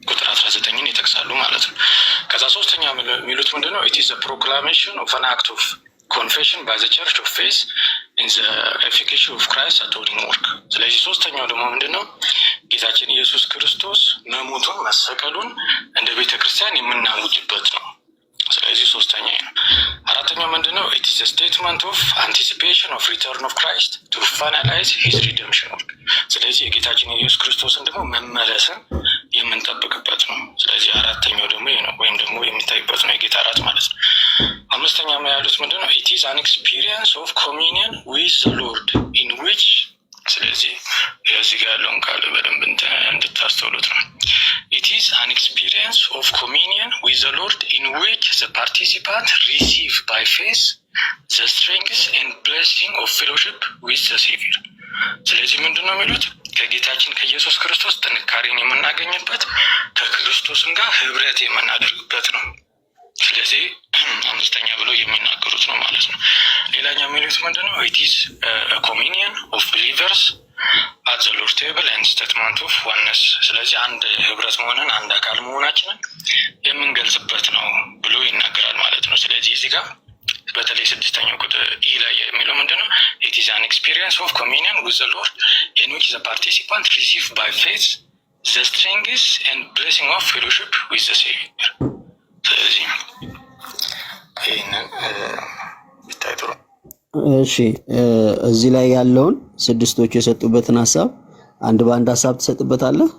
ቁጥር 19ን ይጠቅሳሉ ማለት ነው። ከዛ ሶስተኛ የሚሉት ምንድነው? ኢት ኢዝ ፕሮክላሜሽን ኦፍ አን አክት ኦፍ ኮንፌሽን ባይ ዘ ቸርች ኦፍ ፌዝ ኢን ዘ ኤፊካሲ ኦፍ ክራይስት አቶኒንግ ወርክ። ስለዚህ ሶስተኛው ደግሞ ምንድነው? ጌታችን ኢየሱስ ክርስቶስ መሞቱን መሰቀሉን እንደ ቤተክርስቲያን የምናውጅበት ነው። ስለዚህ ሶስተኛ ነው። አራተኛው ምንድነው? ኢት ኢዝ ስቴትመንት ኦፍ አንቲሲፔሽን ኦፍ ሪተርን ኦፍ ክራይስት ቱ ፋይናላይዝ ሂዝ ሪደምፕሽን ወርክ። ስለዚህ የጌታችን ኢየሱስ ክርስቶስን ደግሞ መመለስን የምንጠብቅበት ነው። ስለዚህ አራተኛው ደግሞ ይሄ ነው፣ ወይም ደግሞ የሚታይበት ነው የጌታ እራት ማለት ነው። አምስተኛ ያሉት ምንድነው? ኢት ኢዝ አን ኤክስፒሪየንስ ኦፍ ኮሚኒየን ዊዝ ዘ ሎርድ ኢን ዊች። ስለዚህ እዚህ ጋር ያለውን ቃል በደንብ እንድታስተውሉት ነው። ኢት ኢዝ አን ኤክስፒሪየንስ ኦፍ ኮሚኒየን ዊዝ ዘ ሎርድ ኢን ዊች ዘ ፓርቲሲፓንት ሪሲቭ ባይ ፌዝ ዘ ስትሬንግዝ ኤንድ ብሌሲንግ ኦፍ ፌሎሺፕ ዊዝ ዘ ሴቪየር። ስለዚህ ምንድነው የሚሉት? ከጌታችን ከኢየሱስ ክርስቶስ ጥንካሬን የምናገኝበት ከክርስቶስም ጋር ህብረት የምናደርግበት ነው። ስለዚህ አምስተኛ ብለው የሚናገሩት ነው ማለት ነው። ሌላኛው የሚሉት ምንድነው? ኢት ኢዝ ኮሚኒየን ኦፍ ቢሊቨርስ አት ዘ ሎርድ ቴብል ኤንድ ስቴትመንት ኦፍ ዋነስ። ስለዚህ አንድ ህብረት መሆንን አንድ አካል መሆናችንን የምንገልጽበት ነው ብሎ ይናገራል ማለት ነው። ስለዚህ እዚህ ጋር በተለይ ስድስተኛው ቁጥር ኢ ላይ የሚለው ምንድነው? ኢት ኢዝ አን ኤክስፒሪየንስ ኦፍ ኮሚኒየን ዊዝ ዘ ሎርድ ኢን ዊች ዘ ፓርቲሲፓንት ሪሲቭ ባይ ፌዝ ዘ ስትሬንግዝ ኤንድ ብሌሲንግ ኦፍ ፌሎሺፕ ዊዝ ዘ ሴቪየር። ስለዚህ ይህንን ይታይ ጥሩ። እሺ እዚህ ላይ ያለውን ስድስቶቹ የሰጡበትን ሀሳብ አንድ በአንድ ሀሳብ ትሰጥበታለህ?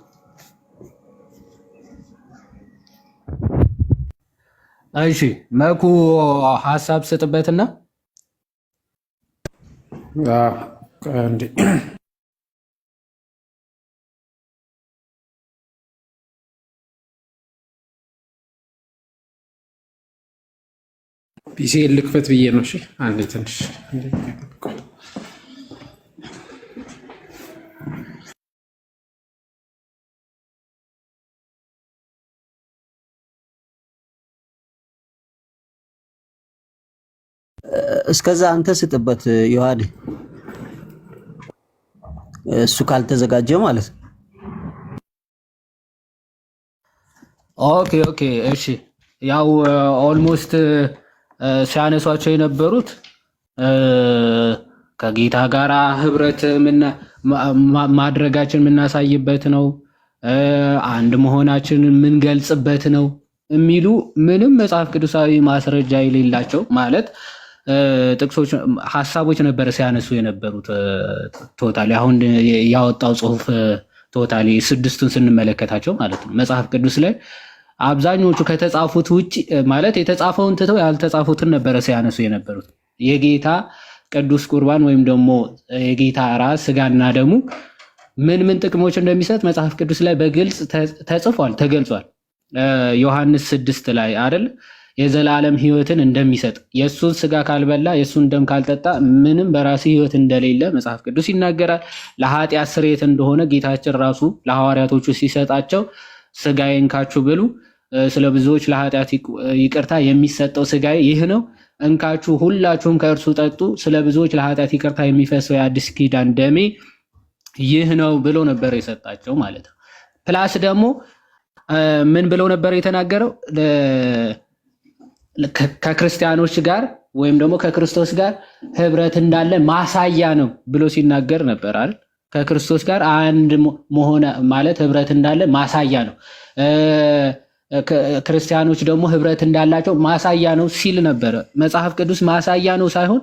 እሺ መኩ ሀሳብ ስጥበትና ፒሲ ልክፈት ብዬ ነው። እሺ አንዴ ትንሽ እስከዛ አንተ ስጥበት ዮሐድ፣ እሱ ካልተዘጋጀ ማለት ነው። ኦኬ ኦኬ እሺ። ያው ኦልሞስት ሲያነሷቸው የነበሩት ከጌታ ጋር ህብረት ማድረጋችን የምናሳይበት ነው፣ አንድ መሆናችን የምንገልጽበት ነው የሚሉ ምንም መጽሐፍ ቅዱሳዊ ማስረጃ የሌላቸው ማለት ጥቅሶች፣ ሀሳቦች ነበር ሲያነሱ የነበሩት። ቶታሊ አሁን ያወጣው ጽሁፍ ቶታሊ ስድስቱን ስንመለከታቸው ማለት ነው መጽሐፍ ቅዱስ ላይ አብዛኞቹ ከተጻፉት ውጭ ማለት የተጻፈውን ትተው ያልተጻፉትን ነበረ ሲያነሱ የነበሩት። የጌታ ቅዱስ ቁርባን ወይም ደግሞ የጌታ ራስ ስጋና ደሙ ምን ምን ጥቅሞች እንደሚሰጥ መጽሐፍ ቅዱስ ላይ በግልጽ ተጽፏል፣ ተገልጿል። ዮሐንስ 6 ላይ አይደል የዘላለም ህይወትን እንደሚሰጥ፣ የሱን ስጋ ካልበላ የሱን ደም ካልጠጣ ምንም በራሱ ህይወት እንደሌለ መጽሐፍ ቅዱስ ይናገራል። ለኃጢአት ስርየት እንደሆነ ጌታችን ራሱ ለሐዋርያቶቹ ሲሰጣቸው ስጋዬን እንካችሁ ብሉ፣ ስለ ብዙዎች ለኃጢአት ይቅርታ የሚሰጠው ስጋዬ ይህ ነው፣ እንካችሁ ሁላችሁም ከእርሱ ጠጡ፣ ስለ ብዙዎች ለኃጢአት ይቅርታ የሚፈሰው የአዲስ ኪዳን ደሜ ይህ ነው ብሎ ነበር የሰጣቸው ማለት ነው። ፕላስ ደግሞ ምን ብሎ ነበር የተናገረው? ከክርስቲያኖች ጋር ወይም ደግሞ ከክርስቶስ ጋር ህብረት እንዳለ ማሳያ ነው ብሎ ሲናገር ነበር አይደል? ከክርስቶስ ጋር አንድ መሆን ማለት ህብረት እንዳለ ማሳያ ነው። ክርስቲያኖች ደግሞ ህብረት እንዳላቸው ማሳያ ነው ሲል ነበረ። መጽሐፍ ቅዱስ ማሳያ ነው ሳይሆን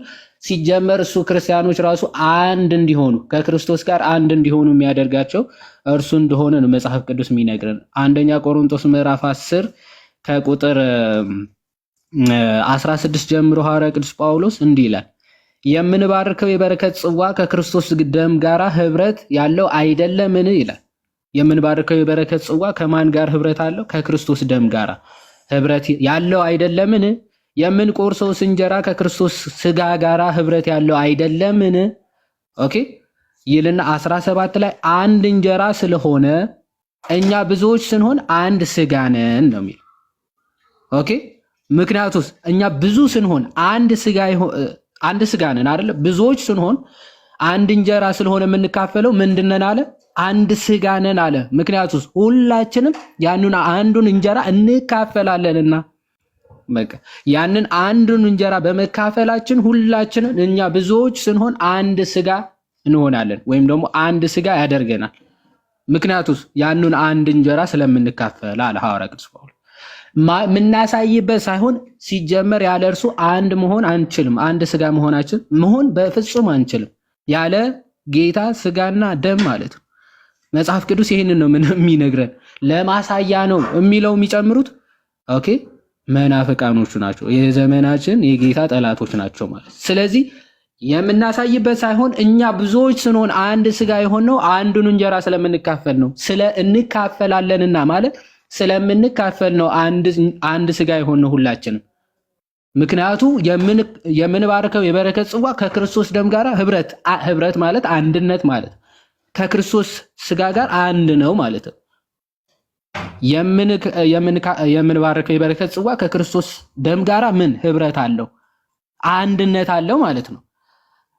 ሲጀመር እሱ ክርስቲያኖች ራሱ አንድ እንዲሆኑ ከክርስቶስ ጋር አንድ እንዲሆኑ የሚያደርጋቸው እርሱ እንደሆነ ነው መጽሐፍ ቅዱስ የሚነግረን። አንደኛ ቆሮንቶስ ምዕራፍ 10 ከቁጥር 16 ጀምሮ ሐዋርያ ቅዱስ ጳውሎስ እንዲህ ይላል፣ የምንባርከው የበረከት ጽዋ ከክርስቶስ ደም ጋር ህብረት ያለው አይደለምን ይላል። የምንባርከው የበረከት ጽዋ ከማን ጋር ህብረት አለው? ከክርስቶስ ደም ጋር ህብረት ያለው አይደለምን? የምንቆርሰውስ እንጀራ ከክርስቶስ ስጋ ጋር ህብረት ያለው አይደለምን? ኦኬ ይልና 17 ላይ አንድ እንጀራ ስለሆነ እኛ ብዙዎች ስንሆን አንድ ስጋ ነን ነው የሚለው። ኦኬ ምክንያቱስ እኛ ብዙ ስንሆን አንድ ስጋ ነን አይደለ? ብዙዎች ስንሆን አንድ እንጀራ ስለሆነ የምንካፈለው ምንድነን አለ? አንድ ስጋ ነን አለ። ምክንያቱስ ሁላችንም ያንን አንዱን እንጀራ እንካፈላለንና በቃ ያንን አንዱን እንጀራ በመካፈላችን ሁላችንም እኛ ብዙዎች ስንሆን አንድ ስጋ እንሆናለን ወይም ደግሞ አንድ ስጋ ያደርገናል። ምክንያቱስ ያንን አንድ እንጀራ ስለምንካፈል አለ ሐዋርያ ቅዱስ ጳውሎስ። ምናሳይበት ሳይሆን ሲጀመር ያለ እርሱ አንድ መሆን አንችልም። አንድ ስጋ መሆን በፍጹም አንችልም ያለ ጌታ ስጋና ደም ማለት ነው። መጽሐፍ ቅዱስ ይህንን ነው የሚነግረን። ለማሳያ ነው የሚለው የሚጨምሩት ኦኬ መናፍቃኖቹ ናቸው፣ የዘመናችን የጌታ ጠላቶች ናቸው ማለት። ስለዚህ የምናሳይበት ሳይሆን እኛ ብዙዎች ስንሆን አንድ ስጋ የሆነው አንዱን እንጀራ ስለምንካፈል ነው። እንካፈላለንና ማለት ስለምንካፈል ነው አንድ ስጋ የሆነው ሁላችንም። ምክንያቱ የምንባርከው የበረከት ጽዋ ከክርስቶስ ደም ጋር ህብረት ማለት አንድነት ማለት ከክርስቶስ ስጋ ጋር አንድ ነው ማለት ነው። የምንባርከው የበረከት ጽዋ ከክርስቶስ ደም ጋር ምን ህብረት አለው? አንድነት አለው ማለት ነው።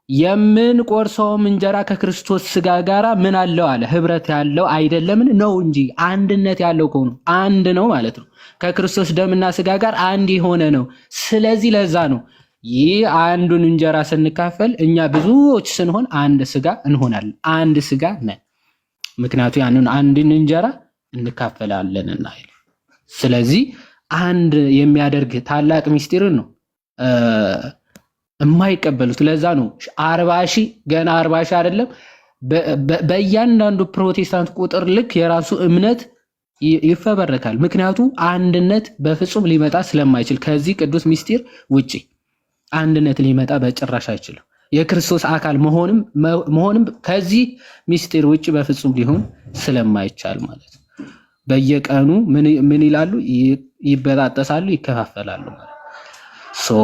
የምንቆርሰውም እንጀራ ከክርስቶስ ስጋ ጋር ምን አለው አለ? ህብረት ያለው አይደለምን? ነው እንጂ አንድነት ያለው ከሆነ አንድ ነው ማለት ነው። ከክርስቶስ ደምና ስጋ ጋር አንድ የሆነ ነው። ስለዚህ ለዛ ነው ይህ አንዱን እንጀራ ስንካፈል እኛ ብዙዎች ስንሆን አንድ ስጋ እንሆናለን። አንድ ስጋ ነን። ምክንያቱ ያንን አንድን እንጀራ እንካፈላለንና። ስለዚህ አንድ የሚያደርግ ታላቅ ምስጢርን ነው የማይቀበሉት። ለዛ ነው 40 ሺህ ገና 40 ሺህ አይደለም በእያንዳንዱ ፕሮቴስታንት ቁጥር ልክ የራሱ እምነት ይፈበረካል። ምክንያቱ አንድነት በፍጹም ሊመጣ ስለማይችል ከዚህ ቅዱስ ምስጢር ውጪ አንድነት ሊመጣ በጭራሽ አይችልም። የክርስቶስ አካል መሆንም ከዚህ ምስጢር ውጪ በፍጹም ሊሆን ስለማይቻል ማለት ነው። በየቀኑ ምን ይላሉ? ይበጣጠሳሉ፣ ይከፋፈላሉ ማለት ሶ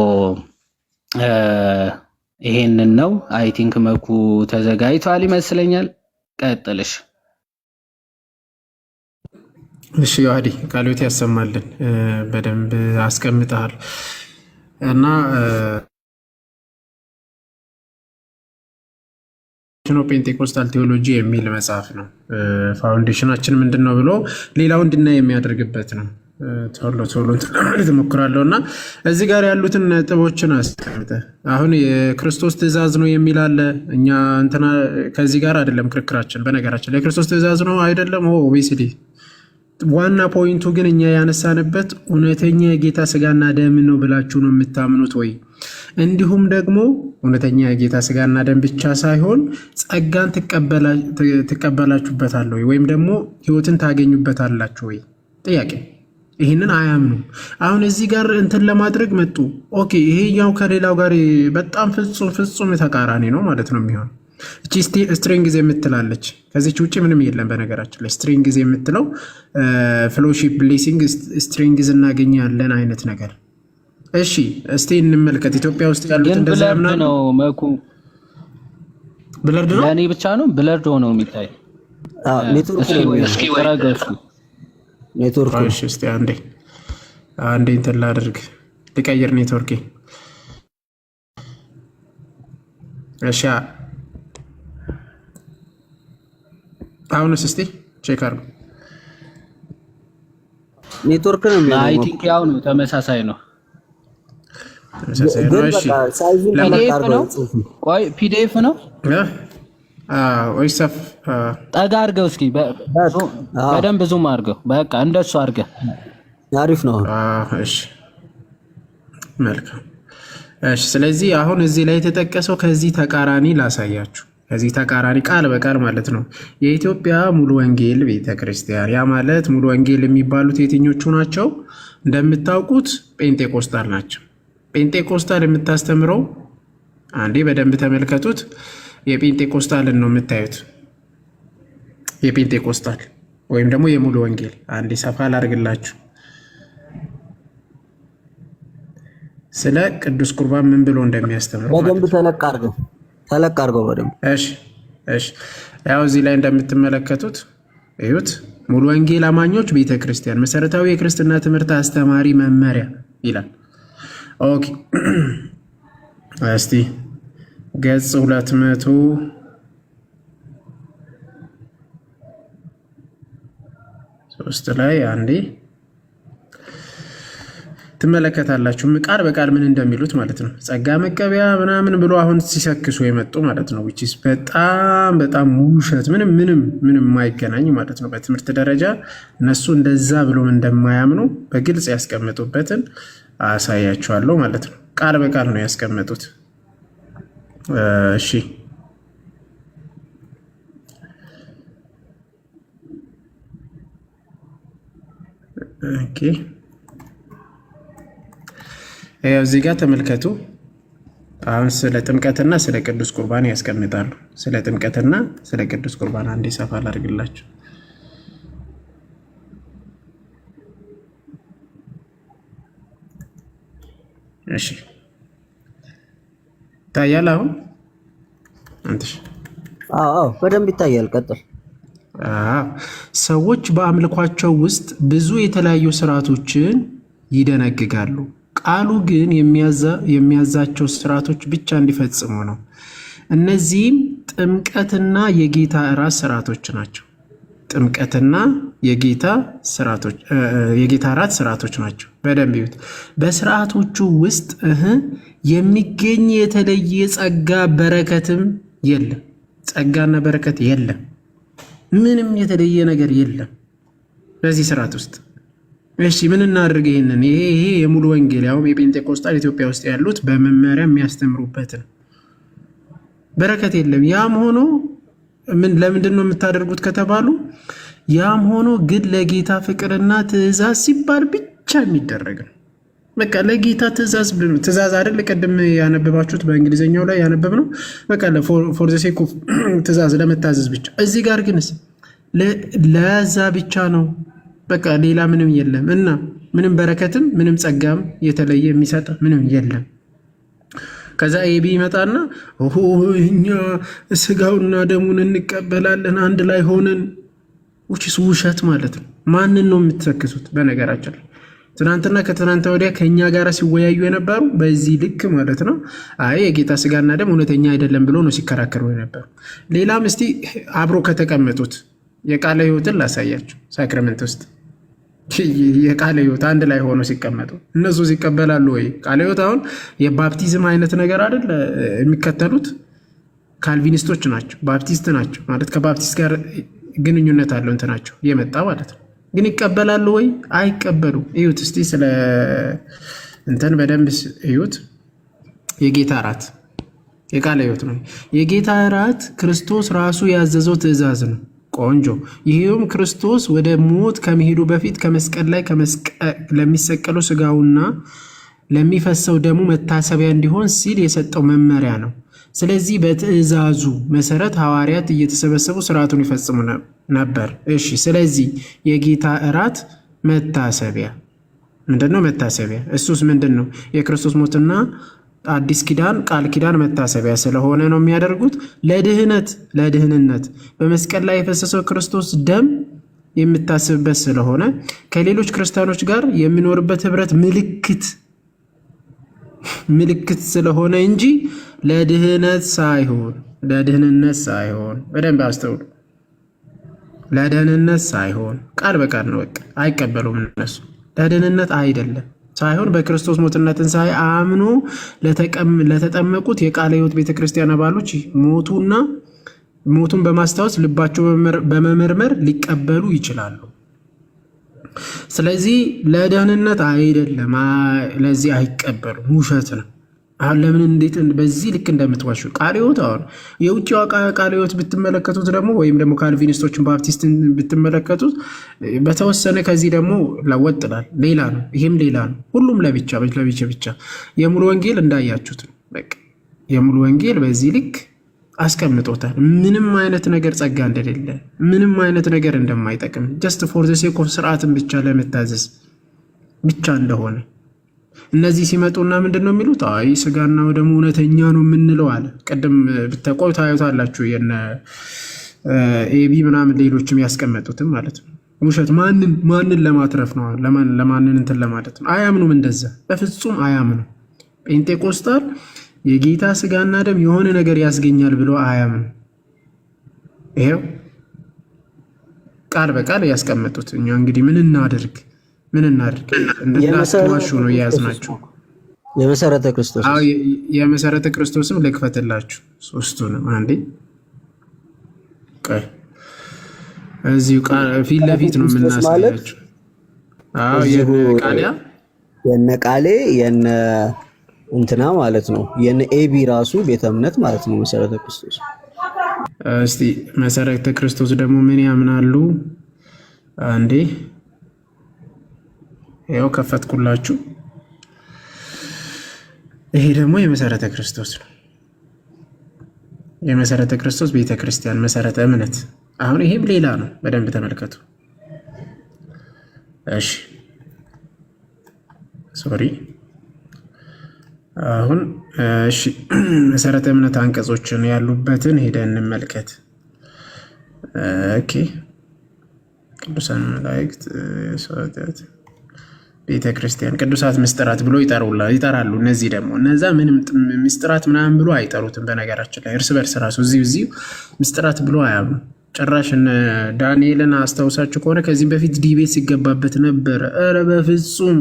ይሄንን ነው። አይ ቲንክ መኩ ተዘጋጅቷል ይመስለኛል። ቀጥልሽ። እሺ ዮሐዲ ቃልዮት ያሰማልን። በደንብ አስቀምጠሃል እና ፔንቴኮስታል ቴዎሎጂ የሚል መጽሐፍ ነው። ፋውንዴሽናችን ምንድን ነው ብሎ ሌላው እንድናይ የሚያደርግበት ነው። ቶሎ ለማለት እሞክራለሁ እና እዚህ ጋር ያሉትን ነጥቦችን አስቀምጠ አሁን የክርስቶስ ትእዛዝ ነው የሚል አለ። እኛ እንትና ከዚህ ጋር አይደለም ክርክራችን። በነገራችን ላይ የክርስቶስ ትእዛዝ ነው አይደለም ኦቤሲዲ ዋና ፖይንቱ ግን እኛ ያነሳንበት እውነተኛ የጌታ ስጋና ደም ነው ብላችሁ ነው የምታምኑት ወይ? እንዲሁም ደግሞ እውነተኛ የጌታ ስጋና ደም ብቻ ሳይሆን ጸጋን ትቀበላችሁበታል ወይ? ወይም ደግሞ ህይወትን ታገኙበታላችሁ ወይ? ጥያቄ። ይህንን አያምኑ። አሁን እዚህ ጋር እንትን ለማድረግ መጡ። ኦኬ ይሄኛው ከሌላው ጋር በጣም ፍጹም ተቃራኒ ነው ማለት ነው የሚሆን። እቺ ስትሪንግዝ የምትላለች ከዚች ውጭ ምንም የለም። በነገራችን ላይ ስትሪንግዝ የምትለው ፌሎሺፕ ብሌሲንግ ስትሪንግዝ እናገኛለን አይነት ነገር። እሺ እስቲ እንመልከት። ኢትዮጵያ ውስጥ ያሉት እንደዛ ያምናሉ ነው። መኩ ብለርድ ነው ለኔ ብቻ ነው ብለርድ ሆኖ የሚታይ ኔትወርክ። እሺ እስቲ አንዴ እንትን ላድርግ ልቀይር ኔትወርኬ። እሺ አሁንስ እስቲ ቼክ አድርጉ። ኔትወርክ ነው የሚለው። አይ ቲንክ ያው ነው፣ ተመሳሳይ ነው። ቆይ ፒዲኤፍ ነው ወይስ ጠጋ አድርገው እስኪ በደንብ ዙም አድርገው። በቃ እንደሱ አድርገህ አሪፍ ነው። እሺ መልካም። እሺ ስለዚህ አሁን እዚህ ላይ የተጠቀሰው ከዚህ ተቃራኒ ላሳያችሁ። ከዚህ ተቃራኒ ቃል በቃል ማለት ነው። የኢትዮጵያ ሙሉ ወንጌል ቤተክርስቲያን፣ ያ ማለት ሙሉ ወንጌል የሚባሉት የትኞቹ ናቸው? እንደምታውቁት ጴንጤቆስታል ናቸው። ጴንጤቆስታል የምታስተምረው አንዴ በደንብ ተመልከቱት። የጴንጤቆስታልን ነው የምታዩት። የጴንጤቆስታል ወይም ደግሞ የሙሉ ወንጌል አንዴ ሰፋ ላድርግላችሁ። ስለ ቅዱስ ቁርባን ምን ብሎ እንደሚያስተምሩ በደንብ ተለቅ አድርገው በደንብ። እሺ ያው እዚህ ላይ እንደምትመለከቱት እዩት። ሙሉ ወንጌል አማኞች ቤተክርስቲያን መሰረታዊ የክርስትና ትምህርት አስተማሪ መመሪያ ይላል። ኦኬ እስቲ ገጽ 203 ላይ አንዴ ትመለከታላችሁ። ቃል በቃል ምን እንደሚሉት ማለት ነው። ጸጋ መቀበያ ምናምን ብሎ አሁን ሲሰክሱ የመጡ ማለት ነው። which is በጣም ውሸት፣ ምንም የማይገናኝ ማለት ነው። በትምህርት ደረጃ እነሱ እንደዛ ብሎም እንደማያምኑ በግልጽ ያስቀመጡበትን አሳያችኋለሁ ማለት ነው። ቃል በቃል ነው ያስቀመጡት። እሺ ኦኬ እዚህ ጋር ተመልከቱ። አሁን ስለ ጥምቀትና ስለ ቅዱስ ቁርባን ያስቀምጣሉ። ስለ ጥምቀትና ስለ ቅዱስ ቁርባን አንዴ ሰፋ ላድርግላችሁ። እሺ ይታያል አሁን አንተሽ? አዎ በደንብ ይታያል። ቀጥል። ሰዎች በአምልኳቸው ውስጥ ብዙ የተለያዩ ስርዓቶችን ይደነግጋሉ። ቃሉ ግን የሚያዛቸው ስርዓቶች ብቻ እንዲፈጽሙ ነው። እነዚህም ጥምቀትና የጌታ እራት ስርዓቶች ናቸው። ጥምቀትና የጌታ እራት ስርዓቶች ናቸው። በደንብ ይዩት። በስርዓቶቹ ውስጥ የሚገኝ የተለየ ጸጋ በረከትም የለም። ጸጋና በረከት የለም። ምንም የተለየ ነገር የለም በዚህ ስርዓት ውስጥ። እሺ ምን እናድርግ? ይሄ የሙሉ ወንጌል ያውም የጴንጤቆስጣል ኢትዮጵያ ውስጥ ያሉት በመመሪያ የሚያስተምሩበት ነው። በረከት የለም። ያም ሆኖ ለምንድን ነው የምታደርጉት ከተባሉ፣ ያም ሆኖ ግን ለጌታ ፍቅርና ትእዛዝ ሲባል ብቻ የሚደረግ ነው። በቃ ለጌታ ትእዛዝ አይደል? ቅድም ያነበባችሁት በእንግሊዝኛው ላይ ያነበብነው በቃ ፎር ዘ ሴክ ኦፍ ትእዛዝ ለመታዘዝ ብቻ። እዚህ ጋር ግን ለዛ ብቻ ነው። በቃ ሌላ ምንም የለም እና ምንም በረከትም ምንም ጸጋም የተለየ የሚሰጥ ምንም የለም። ከዛ ኤቢ ይመጣና እኛ ስጋውና ደሙን እንቀበላለን አንድ ላይ ሆነን፣ ውሸት ማለት ነው። ማንን ነው የምትሰክሱት? በነገራችን ላይ ትናንትና ከትናንት ወዲያ ከኛ ጋር ሲወያዩ የነበሩ በዚህ ልክ ማለት ነው። አይ የጌታ ስጋና ደም እውነተኛ አይደለም ብሎ ነው ሲከራከሩ የነበሩ። ሌላም እስቲ አብሮ ከተቀመጡት የቃለ ሕይወትን ላሳያችሁ። ሳክራመንት ውስጥ የቃለ ሕይወት አንድ ላይ ሆኖ ሲቀመጡ እነሱ ይቀበላሉ ወይ? ቃለ ሕይወት አሁን የባፕቲዝም አይነት ነገር አይደል የሚከተሉት? ካልቪኒስቶች ናቸው፣ ባፕቲስት ናቸው ማለት ከባፕቲስት ጋር ግንኙነት አለው እንትናቸው የመጣ ማለት ነው። ግን ይቀበላሉ ወይ? አይቀበሉ። እዩት እስቲ ስለ እንትን በደንብ እዩት። የጌታ እራት የቃለ ሕይወት ነው። የጌታ እራት ክርስቶስ ራሱ ያዘዘው ትእዛዝ ነው። ቆንጆ። ይህም ክርስቶስ ወደ ሞት ከመሄዱ በፊት ከመስቀል ላይ ለሚሰቀለው ስጋውና ለሚፈሰው ደሙ መታሰቢያ እንዲሆን ሲል የሰጠው መመሪያ ነው። ስለዚህ በትእዛዙ መሰረት ሐዋርያት እየተሰበሰቡ ስርዓቱን ይፈጽሙ ነበር። እሺ፣ ስለዚህ የጌታ እራት መታሰቢያ ምንድነው? መታሰቢያ እሱስ ምንድን ነው? የክርስቶስ ሞትና አዲስ ኪዳን ቃል ኪዳን መታሰቢያ ስለሆነ ነው የሚያደርጉት። ለድህንነት በመስቀል ላይ የፈሰሰው ክርስቶስ ደም የምታስብበት ስለሆነ ከሌሎች ክርስቲያኖች ጋር የሚኖርበት ህብረት ምልክት ስለሆነ እንጂ ለድህነት ሳይሆን በደንብ አስተውሉ። ለደህንነት ሳይሆን ቃል በቃል ነው። በቃ አይቀበሉም እነሱ። ለደህንነት አይደለም ሳይሆን በክርስቶስ ሞትና ትንሣኤ አምኖ ለተጠመቁት የቃለ ሕይወት ቤተክርስቲያን አባሎች ሞቱን በማስታወስ ልባቸው በመመርመር ሊቀበሉ ይችላሉ። ስለዚህ ለደህንነት አይደለም፣ ለዚህ አይቀበሉም። ውሸት ነው። አሁን ለምን እንዴት በዚህ ልክ እንደምትዋሹ ቃለ ሕይወት አሁን የውጭው ቃለ ሕይወት ብትመለከቱት ደግሞ ወይም ደግሞ ካልቪኒስቶችን ባፕቲስትን ብትመለከቱት በተወሰነ ከዚህ ደግሞ ለወጥላል። ሌላ ነው፣ ይሄም ሌላ ነው። ሁሉም ለብቻ የሙሉ ወንጌል እንዳያችሁት ነው። በቃ የሙሉ ወንጌል በዚህ ልክ አስቀምጦታል። ምንም አይነት ነገር ጸጋ እንደሌለ፣ ምንም አይነት ነገር እንደማይጠቅም ጀስት ፎር ዘ ሴክ ኦፍ ስርዓትን ብቻ ለመታዘዝ ብቻ እንደሆነ እነዚህ ሲመጡና ምንድን ነው የሚሉት? አይ ስጋና ደሙ እውነተኛ ነው የምንለው አለ። ቅድም ብትቆዩ ታዩታላችሁ። የነ ኤቢ ምናምን ሌሎችም ያስቀመጡትም ማለት ነው። ውሸት ማንን ለማትረፍ ነው? ለማንን እንትን ለማለት ነው? አያምኑም። እንደዛ በፍጹም አያምኑም። ጴንጤቆስጣል የጌታ ስጋና ደም የሆነ ነገር ያስገኛል ብሎ አያምኑ። ይሄው ቃል በቃል ያስቀመጡት። እኛ እንግዲህ ምን እናድርግ? እንዳትዋሹ ነው የያዝናችሁ። የመሰረተ ክርስቶስ የመሰረተ ክርስቶስም ልክፈትላችሁ ሶስቱንም አንዴ። ቆይ እዚሁ ፊት ለፊት ነው የምናሳያችሁ። የነ ቃሌ የነ እንትና ማለት ነው። የነ ኤቢ ራሱ ቤተ እምነት ማለት ነው መሰረተ ክርስቶስ። እስቲ መሰረተ ክርስቶስ ደግሞ ምን ያምናሉ? አንዴ ያው ከፈትኩላችሁ። ይሄ ደግሞ የመሰረተ ክርስቶስ ነው። የመሰረተ ክርስቶስ ቤተ ክርስቲያን መሰረተ እምነት። አሁን ይሄም ሌላ ነው። በደንብ ተመልከቱ። እሺ ሶሪ። አሁን እሺ መሰረተ እምነት አንቀጾችን ያሉበትን ሄደን እንመልከት። ኦኬ ቅዱሳን መላእክት ሰዋዕታት ቤተ ክርስቲያን ቅዱሳት ምስጢራት ብሎ ይጠራሉ። እነዚህ ደግሞ እነዛ ምንም ምስጢራት ምናምን ብሎ አይጠሩትም። በነገራችን ላይ እርስ በርስ ራሱ እዚሁ ምስጢራት ብሎ አያምኑ። ጭራሽ እነ ዳንኤልን አስታውሳችሁ ከሆነ ከዚህም በፊት ዲቤት ሲገባበት ነበር። ኧረ በፍጹም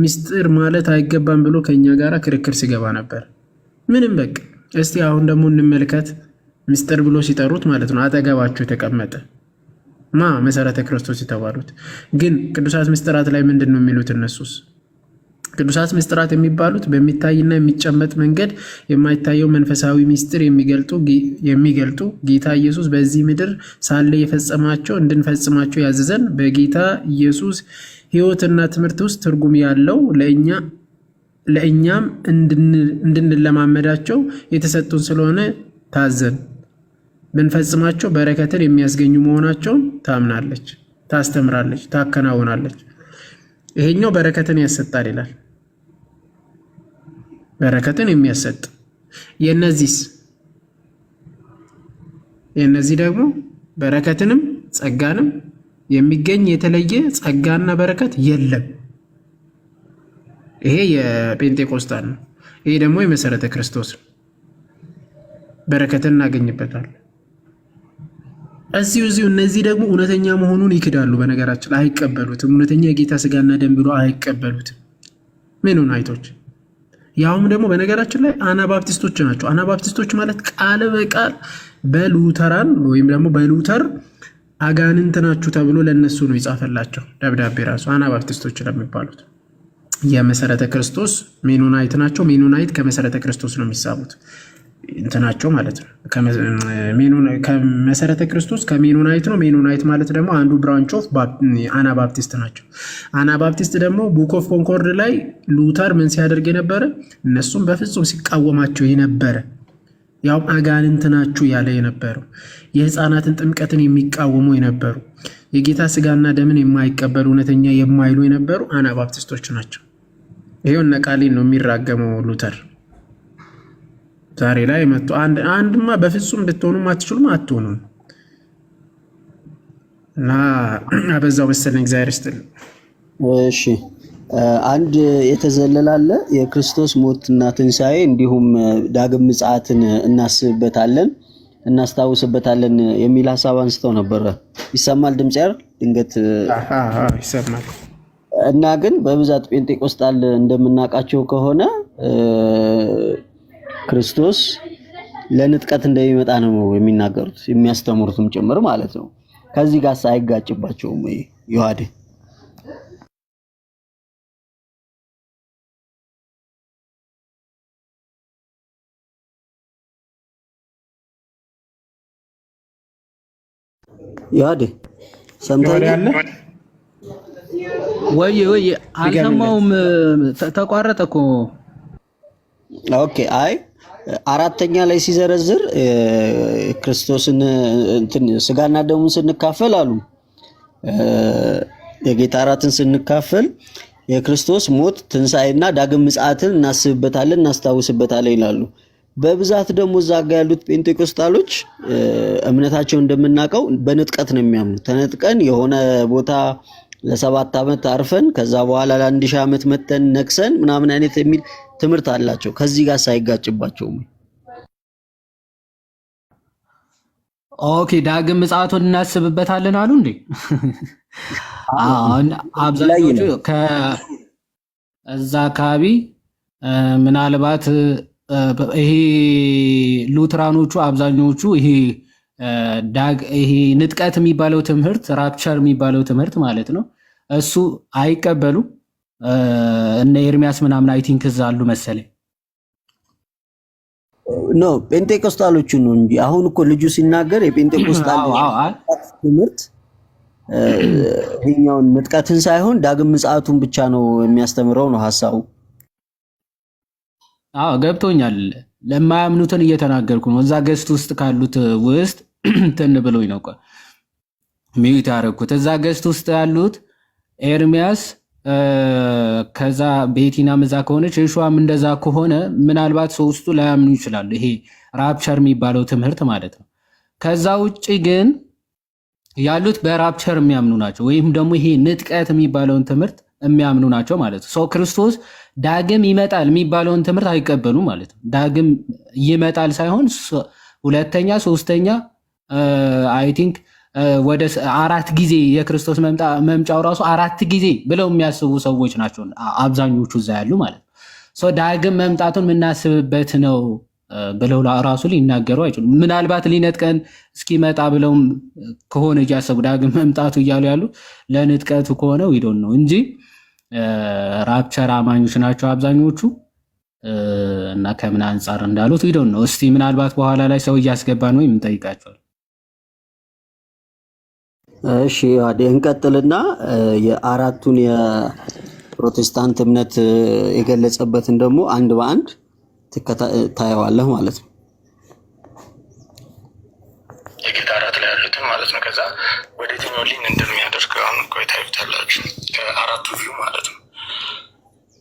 ምስጢር ማለት አይገባም ብሎ ከኛ ጋር ክርክር ሲገባ ነበር። ምንም በቃ እስቲ አሁን ደግሞ እንመልከት። ምስጢር ብሎ ሲጠሩት ማለት ነው አጠገባቸው የተቀመጠ መሰረተ ክርስቶስ የተባሉት ግን ቅዱሳት ምስጢራት ላይ ምንድን ነው የሚሉት? እነሱስ ቅዱሳት ምስጢራት የሚባሉት በሚታይና የሚጨመጥ መንገድ የማይታየው መንፈሳዊ ምስጢር የሚገልጡ ጌታ ኢየሱስ በዚህ ምድር ሳለ የፈጸማቸው እንድንፈጽማቸው ያዘዘን በጌታ ኢየሱስ ሕይወትና ትምህርት ውስጥ ትርጉም ያለው ለእኛም እንድንለማመዳቸው የተሰጡን ስለሆነ ታዘን ብንፈጽማቸው በረከትን የሚያስገኙ መሆናቸውን ታምናለች፣ ታስተምራለች፣ ታከናውናለች። ይሄኛው በረከትን ያሰጣል ይላል። በረከትን የሚያሰጥ የነዚህ ደግሞ በረከትንም ጸጋንም የሚገኝ የተለየ ጸጋና በረከት የለም። ይሄ የጴንጤቆስጣን ነው። ይሄ ደግሞ የመሰረተ ክርስቶስ ነው። በረከትን እናገኝበታል። እዚሁ እነዚህ ደግሞ እውነተኛ መሆኑን ይክዳሉ። በነገራችን አይቀበሉትም። እውነተኛ የጌታ ስጋና ደም ብሎ አይቀበሉትም። ምኑን አይቶች ያውም ደግሞ በነገራችን ላይ አናባፕቲስቶች ናቸው። አናባፕቲስቶች ማለት ቃል በቃል በሉተራን ወይም ደግሞ በሉተር አጋንንት ናችሁ ተብሎ ለነሱ ነው ይጻፈላቸው ደብዳቤ ራሱ አናባፕቲስቶች ለሚባሉት የመሰረተ ክርስቶስ ሜኖናይት ናቸው። ሜኖናይት ከመሰረተ ክርስቶስ ነው የሚሳቡት እንትናቸው ማለት ነው። ከመሰረተ ክርስቶስ ከሜኖናይት ነው። ሜኖናይት ማለት ደግሞ አንዱ ብራንች ኦፍ አናባፕቲስት ናቸው። አናባፕቲስት ደግሞ ቡክ ኦፍ ኮንኮርድ ላይ ሉተር ምን ሲያደርግ የነበረ እነሱም በፍጹም ሲቃወማቸው የነበረ ያውም አጋንንት ናችሁ ያለ የነበረው የህፃናትን ጥምቀትን የሚቃወሙ የነበሩ የጌታ ስጋና ደምን የማይቀበሉ እውነተኛ የማይሉ የነበሩ አናባፕቲስቶች ናቸው። ይሄው እነ ቃሌን ነው የሚራገመው ሉተር ዛሬ ላይ መጥቶ አንድማ በፍጹም ልትሆኑም አትችሉም አትሆኑም። እና አበዛው መሰለኝ እግዚአብሔር ይስጥልኝ። እሺ አንድ የተዘለላለ የክርስቶስ ሞትና ትንሣኤ እንዲሁም ዳግም ምጽአትን እናስብበታለን እናስታውስበታለን የሚል ሀሳብ አንስተው ነበረ። ይሰማል ድምጽ ያር ድንገት ይሰማል። እና ግን በብዛት ጴንጤቆስጣል እንደምናውቃቸው ከሆነ ክርስቶስ ለንጥቀት እንደሚመጣ ነው የሚናገሩት የሚያስተምሩትም ጭምር ማለት ነው። ከዚህ ጋር ሳይጋጭባቸውም ይዋደ ይዋደ ሰምተኛል ወይ አልሰማውም። ተቋረጠ እኮ። ኦኬ አይ አራተኛ ላይ ሲዘረዝር ክርስቶስን ስጋና ደሙን ስንካፈል አሉ የጌታ እራትን ስንካፈል የክርስቶስ ሞት ትንሣኤና ዳግም ምጽአትን እናስብበታለን እናስታውስበታለን ይላሉ። በብዛት ደግሞ እዛ ጋር ያሉት ጴንጤቆስጣሎች እምነታቸው እንደምናውቀው በንጥቀት ነው የሚያምኑት። ተነጥቀን የሆነ ቦታ ለ7 ዓመት አርፈን ከዛ በኋላ ለ1000 ዓመት መተን ነክሰን ምናምን አይነት የሚል ትምህርት አላቸው። ከዚህ ጋር ሳይጋጭባቸው ኦኬ ዳግም ምጽአቱን እናስብበታለን አሉ እንዴ? አብዛኞቹ ከዛ አካባቢ ምናልባት ይሄ ሉትራኖቹ አብዛኞቹ ይሄ ንጥቀት የሚባለው ትምህርት ራፕቸር የሚባለው ትምህርት ማለት ነው እሱ አይቀበሉ እነ ኤርሚያስ ምናምን አይ ቲንክ እዛ አሉ መሰለኝ። ኖ ጴንጤቆስጣሎቹ ነው እንጂ አሁን እኮ ልጁ ሲናገር የጴንጤቆስጣል ትምህርት ይሄኛውን ንጥቀትን ሳይሆን ዳግም ምጽአቱን ብቻ ነው የሚያስተምረው ነው ሐሳቡ። አዎ ገብቶኛል። ለማያምኑትን እየተናገርኩ ነው። እዛ ገስት ውስጥ ካሉት ውስጥ ትን ብሎኝ ነው ሚዩት ያደረኩት። እዛ ገስት ውስጥ ያሉት ኤርሚያስ ከዛ ቤቲና መዛ ከሆነች የሹዋም እንደዛ ከሆነ ምናልባት ሶስቱ ላያምኑ ይችላሉ። ይሄ ራፕቸር የሚባለው ትምህርት ማለት ነው። ከዛ ውጪ ግን ያሉት በራፕቸር የሚያምኑ ናቸው፣ ወይም ደግሞ ይሄ ንጥቀት የሚባለውን ትምህርት የሚያምኑ ናቸው ማለት ነው። ሰው ክርስቶስ ዳግም ይመጣል የሚባለውን ትምህርት አይቀበሉ ማለት ነው። ዳግም ይመጣል ሳይሆን ሁለተኛ ሶስተኛ አይ ቲንክ ወደ 4 ጊዜ የክርስቶስ መምጫው ራሱ 4 ጊዜ ብለው የሚያስቡ ሰዎች ናቸው አብዛኞቹ እዛ ያሉ ማለት ነው። ሰው ዳግም መምጣቱን የምናስብበት ነው ብለው ራሱ ሊናገሩ አይችሉም። ምናልባት ሊነጥቀን እስኪመጣ ብለውም ከሆነ እያሰቡ ዳግም መምጣቱ እያሉ ያሉ ለንጥቀቱ ከሆነ ዊዶን ነው እንጂ ራፕቸር አማኞች ናቸው አብዛኞቹ እና ከምን አንጻር እንዳሉት ዊዶን ነው። እስቲ ምናልባት በኋላ ላይ ሰው እያስገባን ወይ እንጠይቃቸዋል። እሺ እንቀጥልና የአራቱን የፕሮቴስታንት እምነት የገለጸበትን ደግሞ አንድ በአንድ ታየዋለህ ማለት ነው። የጌታ እራት ላይ ያሉትን ማለት ነው። ከዛ ወደ የትኛው ሊን እንደሚያደርግ አሁን እኮ ታዩታላችሁ ከአራቱ ቪው ማለት ነው።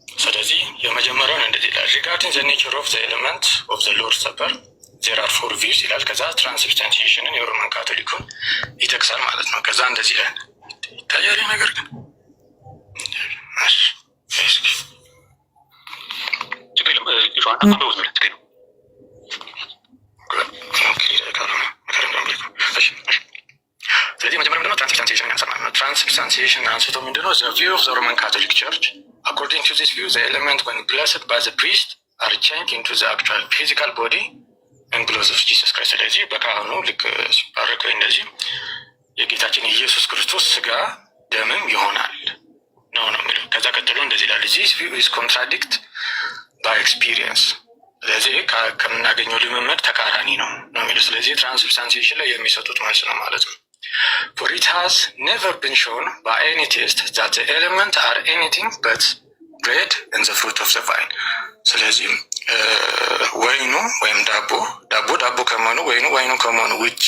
ስለዚህ የመጀመሪያውን እንደዚህ ይላል ሪጋርዲንግ ዘ ኔቸር ኦፍ ዘ ኤሌመንት ኦፍ ዘ ሎርድ ሰፐር ዜር አር 4 ቪውስ ይላል። ከዛ ትራንስብስታንቲዬሽንን የሮማን ካቶሊኩን ይጠቅሳል ማለት ነው። ከዛ እንደዚህ ይላል ይታያል ነገር ግን ስለዚህ መጀመሪያ ምንድነው ትራንስብስታንቲዬሽንን ያንሳል ማለት ነው። ትራንስብስታንቲዬሽን አንስቶ ምንድነው ዘ ቪው ኦፍ ዘ ሮማን ካቶሊክ ቸርች አኮርዲንግ ቱ ዚስ ቪው ዘ ኤሌመንት when blessed by the priest are changed into the actual physical body and blood of Jesus Christ። ስለዚህ በካህኑ ልክ ሲባረክ እንደዚህ የጌታችን የኢየሱስ ክርስቶስ ስጋ ደምም ይሆናል ነው የሚለው። ከዛ ቀጥሎ እንደዚህ ይላል this view is contradict by experience። ስለዚህ ከምናገኘው ልምምድ ተቃራኒ ነው የሚለው። ስለዚህ ትራንስብስታንቲዬሽን ላይ የሚሰጡት መልስ ነው ማለት ነው። For it has never been shown by any test that the elements are anything but bread and the fruit of the vine። ስለዚህ ወይኑ ወይም ዳቦ ከመሆኑ ወይኑ ከመሆኑ ውጪ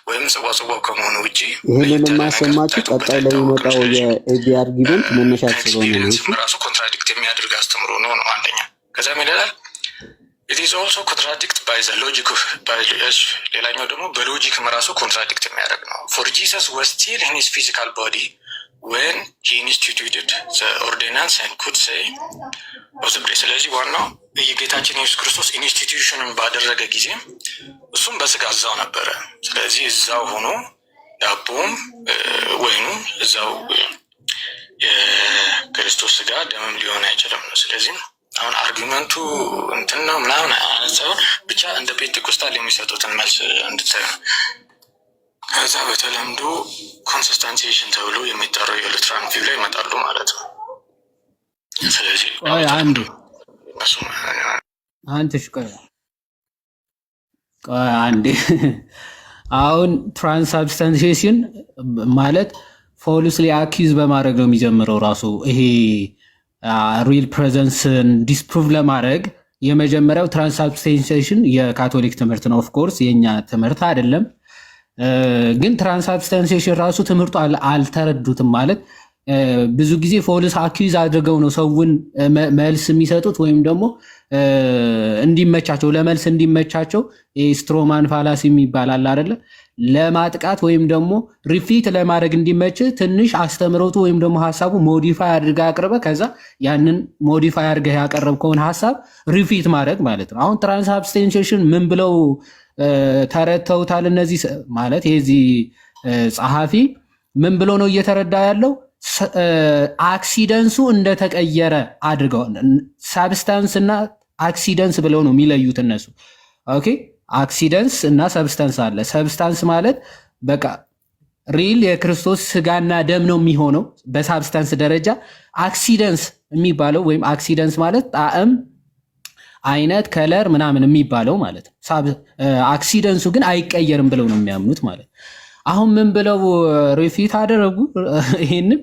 ወይም ጽዋው ከመሆኑ ውጪ ይሄንን ማሰማችሁ ቀጣይ ላይ የሚመጣው የኤቢ አርጊመንት መነሻ ስለሆነ ነው። ራሱ ኮንትራዲክት የሚያደርግ አስተምሮ ነው አንደኛ። ከዛ ምን ይላል it is also contradict by the logic of ሌላኛው ደግሞ በሎጂክ ራሱ ኮንትራዲክት የሚያደርግ ነው። for Jesus was still in his physical body when he instituted the ordinance and could say ስለዚህ ዋናው የጌታችን ኢየሱስ ክርስቶስ ኢንስቲትዩሽንን ባደረገ ጊዜ እሱም በስጋ እዛው ነበረ። ስለዚህ እዛው ሆኖ ዳቦም ወይኑ እዛው የክርስቶስ ስጋ ደምም ሊሆን አይችልም ነው። ስለዚህ አሁን አርጊመንቱ እንትን ነው ምናምን ሳይሆን ብቻ እንደ ፔንቴኮስታል የሚሰጡትን መልስ እንድታዩ ነው። ከዛ በተለምዶ ኮንሲስታንቲዬሽን ተብሎ የሚጠራው የሉትራን ቪው ላይ ይመጣሉ ማለት ነው። ስለዚህ አንዴ አሁን ትራንስብስታንቲዬሽን ማለት ፎልስሊ አኪዝ በማድረግ ነው የሚጀምረው ራሱ ይሄ ሪል ፕሬዘንስን ዲስፕሩቭ ለማድረግ የመጀመሪያው ትራንስአብስቴንሴሽን የካቶሊክ ትምህርት ነው። ኦፍኮርስ የኛ ትምህርት አይደለም። ግን ትራንስአብስቴንሴሽን ራሱ ትምህርቱ አልተረዱትም ማለት ብዙ ጊዜ ፎልስ አኪዝ አድርገው ነው ሰውን መልስ የሚሰጡት ወይም ደግሞ እንዲመቻቸው ለመልስ እንዲመቻቸው ስትሮማን ፋላሲ የሚባላል አይደለ? ለማጥቃት ወይም ደግሞ ሪፊት ለማድረግ እንዲመች ትንሽ አስተምሮቱ ወይም ደግሞ ሀሳቡ ሞዲፋይ አድርጋ አቅርበ ከዛ ያንን ሞዲፋይ አድርገህ ያቀረብከውን ሀሳብ ሪፊት ማድረግ ማለት ነው። አሁን ትራንስአብስቴንሴሽን ምን ብለው ተረድተውታል? እነዚህ ማለት የዚህ ጸሐፊ ምን ብሎ ነው እየተረዳ ያለው? አክሲደንሱ እንደተቀየረ አድርገው ሳብስታንስ እና አክሲደንስ ብለው ነው የሚለዩት እነሱ። ኦኬ አክሲደንስ እና ሰብስታንስ አለ። ሰብስታንስ ማለት በቃ ሪል የክርስቶስ ስጋና ደም ነው የሚሆነው በሳብስታንስ ደረጃ። አክሲደንስ የሚባለው ወይም አክሲደንስ ማለት ጣዕም፣ አይነት፣ ከለር ምናምን የሚባለው ማለት ነው። አክሲደንሱ ግን አይቀየርም ብለው ነው የሚያምኑት ማለት። አሁን ምን ብለው ሪፊት አደረጉ? ይሄንን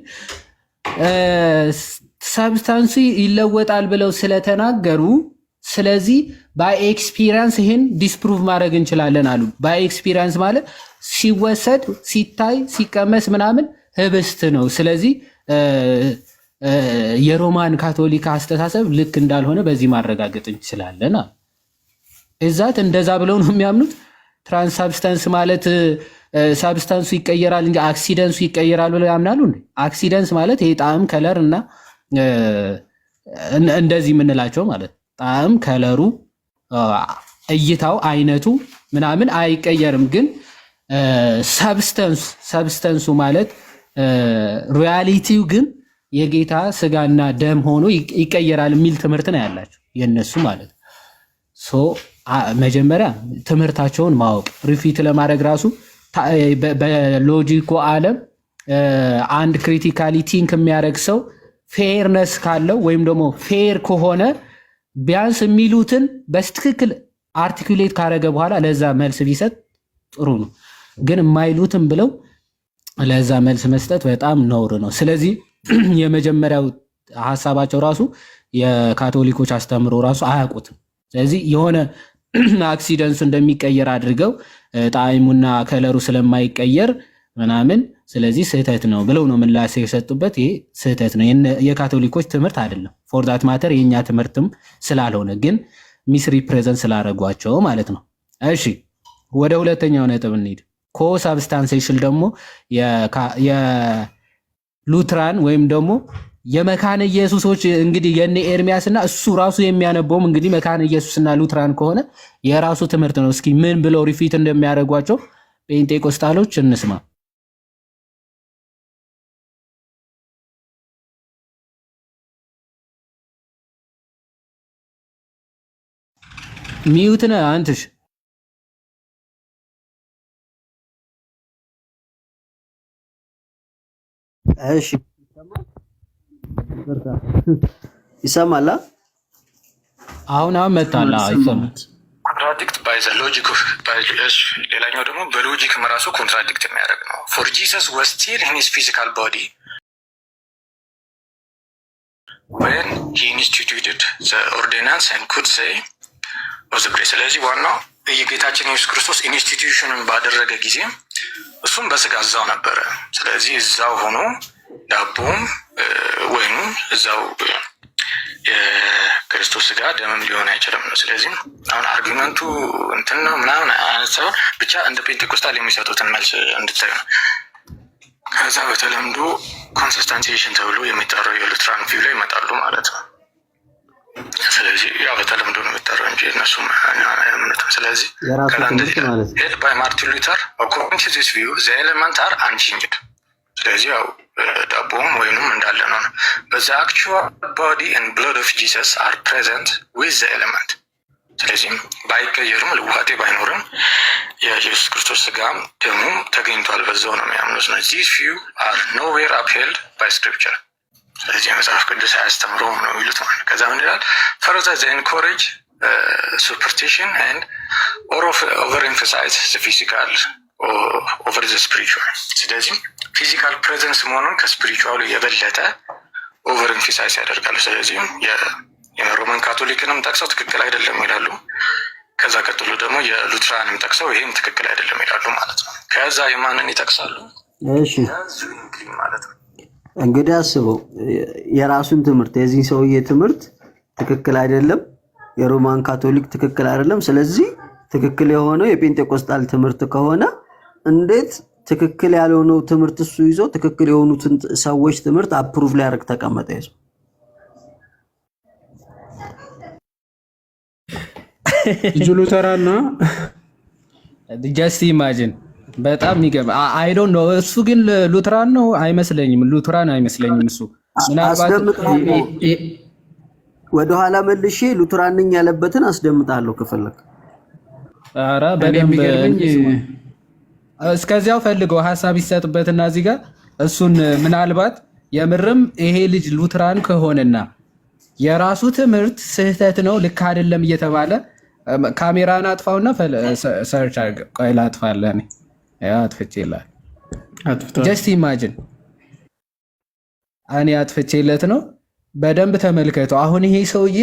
ሰብስታንሱ ይለወጣል ብለው ስለተናገሩ ስለዚህ ባይ ኤክስፒሪየንስ ይሄን ዲስፕሩቭ ማድረግ እንችላለን አሉ። ባይ ኤክስፒሪየንስ ማለት ሲወሰድ፣ ሲታይ፣ ሲቀመስ ምናምን ህብስት ነው። ስለዚህ የሮማን ካቶሊክ አስተሳሰብ ልክ እንዳልሆነ በዚህ ማረጋገጥ እንችላለን አሉ። እዛት እንደዛ ብለው ነው የሚያምኑት። ትራንስሳብስታንስ ማለት ሳብስታንሱ ይቀየራል እንጂ አክሲደንሱ ይቀየራል ብለው ያምናሉ እንዴ? አክሲደንስ ማለት ይሄ ጣዕም፣ ከለር እና እንደዚህ የምንላቸው ማለት ጣዕም፣ ከለሩ፣ እይታው፣ አይነቱ ምናምን አይቀየርም። ግን ሰብስተንሱ ማለት ሪያሊቲው ግን የጌታ ስጋና ደም ሆኖ ይቀየራል የሚል ትምህርት ነው ያላቸው የነሱ ማለት ነው። መጀመሪያ ትምህርታቸውን ማወቅ ሪፊት ለማድረግ ራሱ በሎጂኮ ዓለም አንድ ክሪቲካሊ ቲንክ የሚያደርግ ሰው ፌርነስ ካለው ወይም ደግሞ ፌር ከሆነ ቢያንስ የሚሉትን በስትክክል አርቲኩሌት ካደረገ በኋላ ለዛ መልስ ቢሰጥ ጥሩ ነው። ግን የማይሉትን ብለው ለዛ መልስ መስጠት በጣም ነውር ነው። ስለዚህ የመጀመሪያው ሀሳባቸው ራሱ የካቶሊኮች አስተምሮ ራሱ አያውቁትም። ስለዚህ የሆነ አክሲደንሱ እንደሚቀየር አድርገው ጣዕሙና ከለሩ ስለማይቀየር ምናምን ስለዚህ ስህተት ነው ብለው ነው ምላሽ የሰጡበት። ይሄ ስህተት ነው፣ የካቶሊኮች ትምህርት አይደለም። ፎር ዳት ማተር የእኛ ትምህርትም ስላልሆነ ግን ሚስ ሪፕሬዘንት ስላደረጓቸው ማለት ነው። እሺ ወደ ሁለተኛው ነጥብ እንሂድ። ኮሳብስታንሴሽን ደግሞ የሉትራን ወይም ደግሞ የመካነ ኢየሱሶች እንግዲህ የነ ኤርሚያስ እና እሱ ራሱ የሚያነበውም እንግዲህ መካነ ኢየሱስና ሉትራን ከሆነ የራሱ ትምህርት ነው። እስኪ ምን ብለው ሪፊት እንደሚያደርጓቸው ጴንጤቆስጣሎች እንስማ። ሚዩት ነህ አንትሽ። እሺ ይሰማል። አሁን መጣላ ይሰማል። ኮንትራዲክት ባይ ዘ ሎጂክ ኦፍ ሌላኛው ደግሞ በሎጂክም ራሱ ኮንትራዲክት የሚያደርግ ነው። ፎር ጂሰስ ዋዝ ስቲል ኢን ሂዝ ፊዚካል ቦዲ when he instituted the ordinance and could say was the grace። ስለዚህ ዋናው የጌታችን ኢየሱስ ክርስቶስ ኢንስቲትዩሽንን ባደረገ ጊዜ እሱም በስጋ እዛው ነበረ። ስለዚህ እዛው ሆኖ ዳቦም ወይኑ እዛው የክርስቶስ ስጋ ደምም ሊሆን አይችልም ነው። ስለዚህ አሁን አርጊመንቱ እንትን ነው ምናምን አነሳው ብቻ እንደ ፔንቴኮስታል የሚሰጡትን መልስ እንድታዩ ነው። ከዛ በተለምዶ ኮንሲስተንሲዬሽን ተብሎ የሚጠራው የሉትራን ቪው ላይ ይመጣሉ ማለት ነው። ስለዚህ ያው በተለምዶ ነው የሚጠራው እንጂ እነሱም አያምኑትም። ስለዚህ ሄድ ባይ ማርቲን ሉተር አኮርዲንግ ቱ ዚስ ቪው ዘ ኤሌመንት አር አንቼንጅድ። ስለዚህ ያው ዳቦም ወይኑም እንዳለ ነው። በዛ አክቹዋል ቦዲ ኤንድ ብለድ ኦፍ ጂሰስ አር ፕሬዘንት ዊዝ ዘ ኤሌመንት። ስለዚህም ባይቀየርም ልዋጤ ባይኖርም የኢየሱስ ክርስቶስ ስጋም ደሙም ተገኝቷል በዛው ነው የሚያምኑት ነው። ዚስ ቪው አር ኖዌር አፕሄልድ ባይ ስክሪፕቸር። ስለዚህ የመጽሐፍ ቅዱስ አያስተምረውም ነው የሚሉት ማለት። ከዛ ምን ይላል? ፈርዘር ዘ ኢንኮሬጅ ሱፐርስቲሽን ኤንድ ኦቨር ኤምፋሳይዝ ዘ ፊዚካል ኦቨር ዘ ስፒሪቹዋል። ስለዚህ ፊዚካል ፕሬዘንስ መሆኑን ከስፒሪቹዋሉ የበለጠ ኦቨር ኤምፋሳይዝ ያደርጋሉ። ስለዚህም የሮማን ካቶሊክንም ጠቅሰው ትክክል አይደለም ይላሉ። ከዛ ቀጥሎ ደግሞ የሉትራንም ጠቅሰው ይህም ትክክል አይደለም ይላሉ ማለት ነው። ከዛ የማንን ይጠቅሳሉ? እሺ ማለት ነው እንግዲህ አስበው የራሱን ትምህርት የዚህ ሰውዬ ትምህርት ትክክል አይደለም፣ የሮማን ካቶሊክ ትክክል አይደለም። ስለዚህ ትክክል የሆነው የጴንጤቆስጣል ትምህርት ከሆነ እንዴት ትክክል ያልሆነው ትምህርት እሱ ይዞ ትክክል የሆኑትን ሰዎች ትምህርት አፕሩቭ ላይ ያደርግ ተቀመጠ? ይዞ ሉተራና ጀስት ኢማጂን በጣም የሚገርም አይ ዶንት ኖ። እሱ ግን ሉትራን ነው አይመስለኝም፣ ሉትራን አይመስለኝም። እሱ ምናልባት ወደኋላ መልሼ ሉትራን ነኝ ያለበትን አስደምጣለሁ ከፈለክ። ኧረ በደንብ እስከዚያው ፈልገው ሀሳብ ይሰጥበትና እዚህ ጋር እሱን ምናልባት የምርም ይሄ ልጅ ሉትራን ከሆነና የራሱ ትምህርት ስህተት ነው ልክ አይደለም እየተባለ ካሜራን አጥፋውና ሰርች አድርግ። ቆይ ላጥፋለህ እኔ አጥፍቼልሃል። ጀስት ኢማጂን እኔ አጥፍቼለት ነው። በደንብ ተመልከቱ። አሁን ይሄ ሰውዬ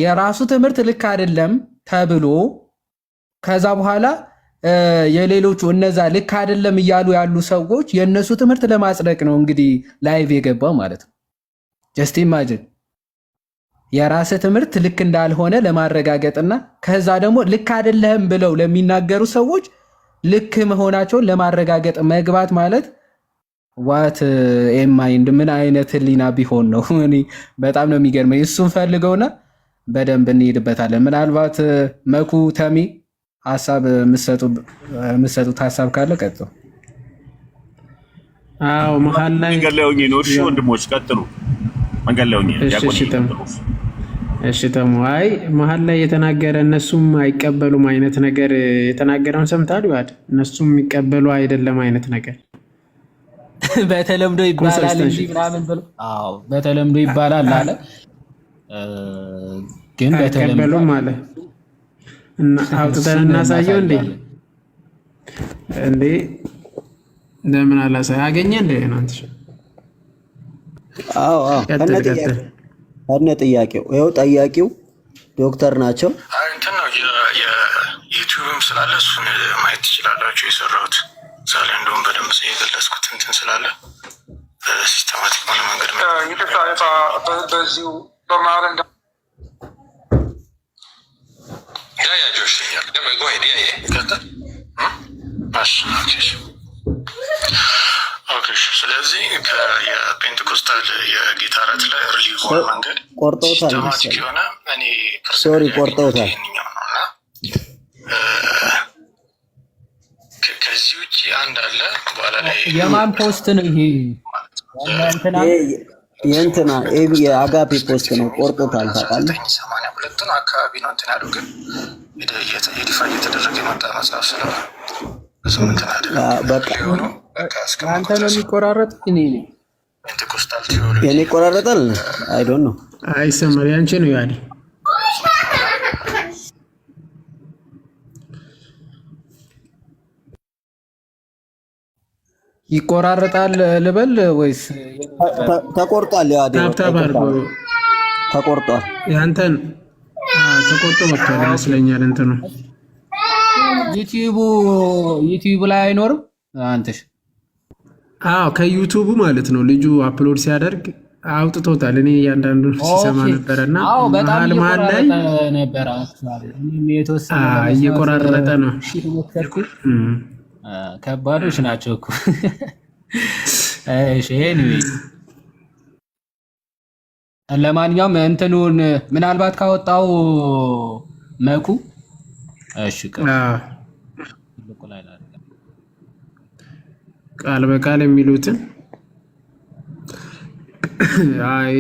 የራሱ ትምህርት ልክ አይደለም ተብሎ ከዛ በኋላ የሌሎቹ እነዛ ልክ አይደለም እያሉ ያሉ ሰዎች የእነሱ ትምህርት ለማጽደቅ ነው እንግዲህ ላይቭ የገባው ማለት ነው። ጀስት ኢማጂን የራስ ትምህርት ልክ እንዳልሆነ ለማረጋገጥና ከዛ ደግሞ ልክ አይደለም ብለው ለሚናገሩ ሰዎች ልክ መሆናቸውን ለማረጋገጥ መግባት ማለት ዋት ኤማይንድ ምን አይነት ህሊና ቢሆን ነው? እኔ በጣም ነው የሚገርመኝ። እሱን ፈልገውና በደንብ እንሄድበታለን። ምናልባት መኩ ተሚ ሀሳብ የምትሰጡት ሀሳብ ካለ ቀጥሉ። አዎ መሀል ላይ መንገድ ላይ ሆኜ ነው። እሺ ወንድሞች ቀጥሉ። መንገድ ላይ ሆኜ እሺ ተሙ አይ መሀል ላይ የተናገረ እነሱም አይቀበሉም አይነት ነገር የተናገረውን ሰምታል ይዋድ እነሱም የሚቀበሉ አይደለም አይነት ነገር በተለምዶ ይባላል እንጂ ምናምን ብሎ አዎ በተለምዶ ይባላል አለ። ግን በተለምዶ አለ እና አውጥተን እናሳየው እንዴ ለምን አላሳይ አገኘ እንዴ እናንተ? አዎ ከነ ጥያቄው ይኸው ጠያቂው ዶክተር ናቸው። እንትን ነው የዩቲዩብም ስላለ እሱን ማየት ትችላላችሁ። የሰራሁት ዛሬ እንደውም በደንብ የገለጽኩት እንትን ስላለ ሲስተማቲክ ሆነ መንገድ በዚሁ በመሀል ስለዚህ የፔንቴኮስታል የጌታ እራት ላይ እርሊ በሆነ መንገድ ሲስተማቲክ የሆነ እኔ ቆርጠውታል። ከዚህ ውጭ አንድ አለ በኋላ ላይ የማን ፖስት ነው ይሄ? የእንትና የአጋፔ ፖስት ነው። ቆርጦታል። ታውቃለህ 82 አካባቢ ነው እንትን ያለው ግን የዲፋ እየተደረገ የመጣ መጽሐፍ ስለሆነ አንተ ነው የሚቆራረጥ የኔ ይቆራረጣል። አይ ዶንት ኖ አይሰማም። ያንቺ ነው ያኔ ይቆራረጣል ልበል ወይስ ተቆርጧል? ያው ተቆርጧል። ያንተን ተቆርጦ ወጥቷል ይመስለኛል። እንትኑ ዩቲዩብ ላይ አይኖርም አንተሽ? አዎ ከዩቲዩብ ማለት ነው። ልጁ አፕሎድ ሲያደርግ አውጥቶታል። እኔ እያንዳንዱን ሲሰማ ነበርና መሀል ላይ ነበር እየቆራረጠ ነው። ከባዶች ናቸው እኮ። እሺ ኤኒዌይ ለማንኛውም እንትኑን ምናልባት ካወጣው መኩ እሺ ቃል በቃል የሚሉትን አይ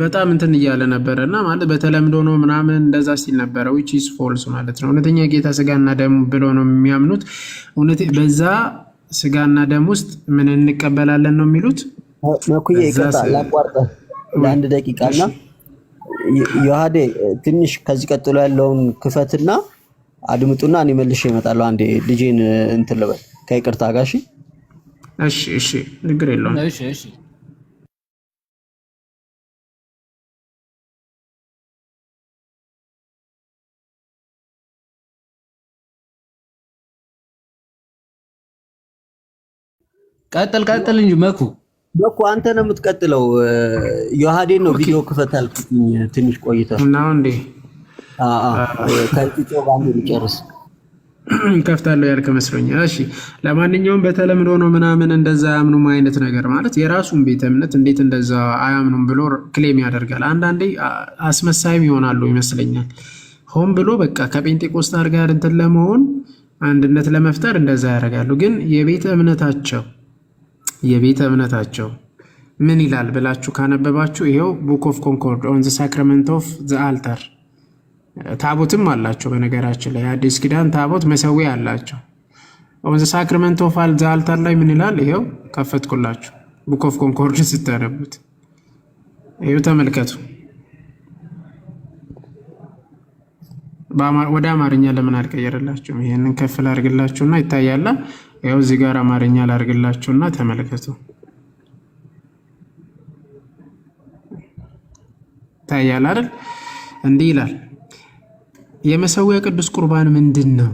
በጣም እንትን እያለ ነበረ እና ማለት በተለምዶ ነው ምናምን እንደዛ ሲል ነበረ which is false ማለት ነው። እውነተኛ ጌታ ስጋና ደም ብሎ ነው የሚያምኑት። እውነት በዛ ስጋና ደም ውስጥ ምን እንቀበላለን ነው የሚሉት። መኩዬ ይቀጣ ላቋርጠ ለአንድ ደቂቃና ዮሐዴ ትንሽ ከዚህ ቀጥሎ ያለውን ክፈትና አድምጡና እኔ መልሼ እመጣለሁ። አንዴ ልጄን እንትን ልበል ከይቅርታ ጋር። እሺ ንግር የለውም። እሺ ቀጥል እንጂ መኩ አንተ ነው የምትቀጥለው። ዮሐዴን ነው ቪዲዮ ክፈት አልኩኝ ትንሽ ቆይተህ እና እንዴ ከልጭ ጋር እንጨርስ ከፍታለሁ ያልክ መስሎኛል። እሺ ለማንኛውም በተለምዶ ነው ምናምን እንደዛ አያምኑም አይነት ነገር ማለት የራሱን ቤተ እምነት እንዴት እንደዛ አያምኑም ብሎ ክሌም ያደርጋል። አንዳንዴ አስመሳይም ይሆናሉ ይመስለኛል። ሆን ብሎ በቃ ከጴንጤቆስታል ጋር እንትን ለመሆን አንድነት ለመፍጠር እንደዛ ያደርጋሉ። ግን የቤተ እምነታቸው ምን ይላል ብላችሁ ካነበባችሁ ይሄው ቡክ ኦፍ ኮንኮርድ ኦን ዘ ሳክራመንት ኦፍ ዘ አልተር ታቦትም አላቸው። በነገራችን ላይ አዲስ ኪዳን ታቦት መሰዊያ አላቸው። ኦን ዘ ሳክራመንት ኦፍ ዘ አልተር ላይ ምን ይላል? ይሄው ከፈትኩላችሁ ቡክ ኦፍ ኮንኮርድ ስታነቡት ይሄው ተመልከቱ። ወደ አማርኛ ለምን አልቀየረላችሁም? ይሄንን ከፍ ላድርግላችሁና ይታያል። ይሄው እዚህ ጋር አማርኛ ላድርግላችሁና ተመልከቱ። ይታያል አይደል? እንዲህ ይላል የመሰዊያው ቅዱስ ቁርባን ምንድን ነው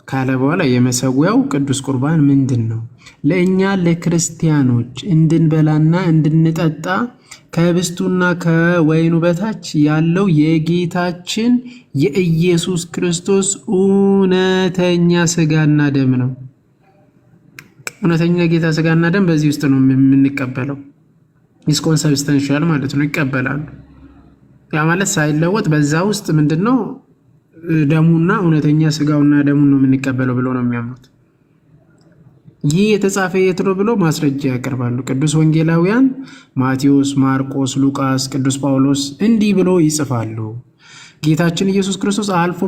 ካለ በኋላ የመሰዊያው ቅዱስ ቁርባን ምንድን ነው? ለእኛ ለክርስቲያኖች እንድንበላና እንድንጠጣ ከህብስቱና ከወይኑ በታች ያለው የጌታችን የኢየሱስ ክርስቶስ እውነተኛ ስጋና ደም ነው። እውነተኛ ጌታ ስጋና ደም በዚህ ውስጥ ነው የምንቀበለው። ኢንኮንሰብስተንሻል ማለት ነው፣ ይቀበላሉ። ያ ማለት ሳይለወጥ በዛ ውስጥ ምንድነው ደሙና እውነተኛ ስጋውና ደሙን ነው የምንቀበለው ብሎ ነው የሚያምኑት። ይህ የተጻፈ የት ነው ብሎ ማስረጃ ያቀርባሉ። ቅዱስ ወንጌላውያን ማቴዎስ፣ ማርቆስ፣ ሉቃስ፣ ቅዱስ ጳውሎስ እንዲህ ብሎ ይጽፋሉ። ጌታችን ኢየሱስ ክርስቶስ አልፎ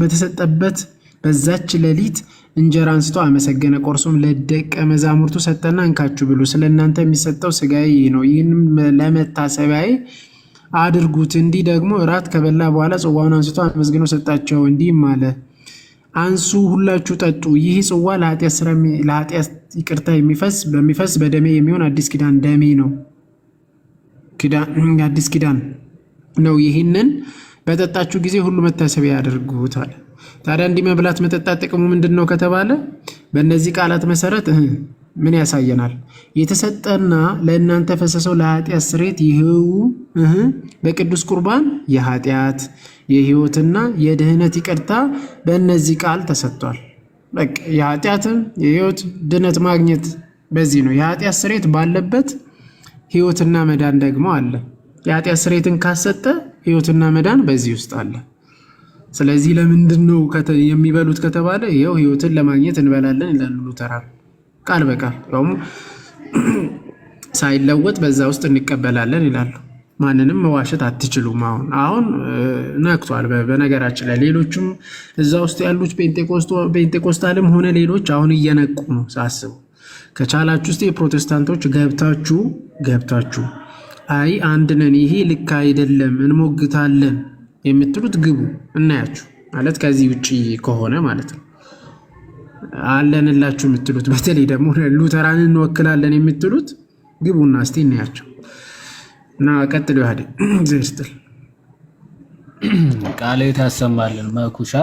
በተሰጠበት በዛች ሌሊት እንጀራ አንስቶ አመሰገነ፣ ቆርሶም ለደቀ መዛሙርቱ ሰጠና እንካችሁ ብሉ፣ ስለ እናንተ የሚሰጠው ስጋዬ ነው፣ ይህንም ለመታሰቢያዬ አድርጉት። እንዲህ ደግሞ እራት ከበላ በኋላ ጽዋውን አንስቶ አመስግኖ ሰጣቸው፣ እንዲህም አለ፣ አንሱ ሁላችሁ ጠጡ፣ ይህ ጽዋ ለኃጢአት ይቅርታ በሚፈስ በደሜ የሚሆን አዲስ ኪዳን ደሜ ነው፣ አዲስ ኪዳን ነው። ይህንን በጠጣችሁ ጊዜ ሁሉ መታሰቢያ ያደርጉት አለ። ታዲያ እንዲህ መብላት መጠጣት ጥቅሙ ምንድን ነው ከተባለ በእነዚህ ቃላት መሰረት ምን ያሳየናል? የተሰጠና ለእናንተ ፈሰሰው ለኃጢአት ስርየት ይህው በቅዱስ ቁርባን የኃጢአት የህይወትና የድህነት ይቅርታ በእነዚህ ቃል ተሰጥቷል። በቃ የኃጢአትም የህይወት ድህነት ማግኘት በዚህ ነው። የኃጢአት ስርየት ባለበት ህይወትና መዳን ደግሞ አለ። የኃጢአት ስርየትን ካሰጠ ህይወትና መዳን በዚህ ውስጥ አለ። ስለዚህ ለምንድን ነው የሚበሉት ከተባለ ይኸው ህይወትን ለማግኘት እንበላለን ይላሉ ሉተራን ቃል በቃል ያውም ሳይለወጥ በዛ ውስጥ እንቀበላለን ይላሉ። ማንንም መዋሸት አትችሉም። አሁን ነክቷል። በነገራችን ላይ ሌሎችም እዛ ውስጥ ያሉት ጴንጤቆስታልም ሆነ ሌሎች አሁን እየነቁ ነው ሳስቡ። ከቻላችሁ ውስጥ የፕሮቴስታንቶች ገብታችሁ አይ አንድ ነን፣ ይሄ ልክ አይደለም፣ እንሞግታለን የምትሉት ግቡ፣ እናያችሁ ማለት ከዚህ ውጪ ከሆነ ማለት ነው አለንላችሁ የምትሉት በተለይ ደግሞ ሉተራንን እንወክላለን የምትሉት ግቡና እስቲ እናያቸው እና ቀጥሉ። ያህል ዘርስትል ቃል ታሰማልን መኩሻ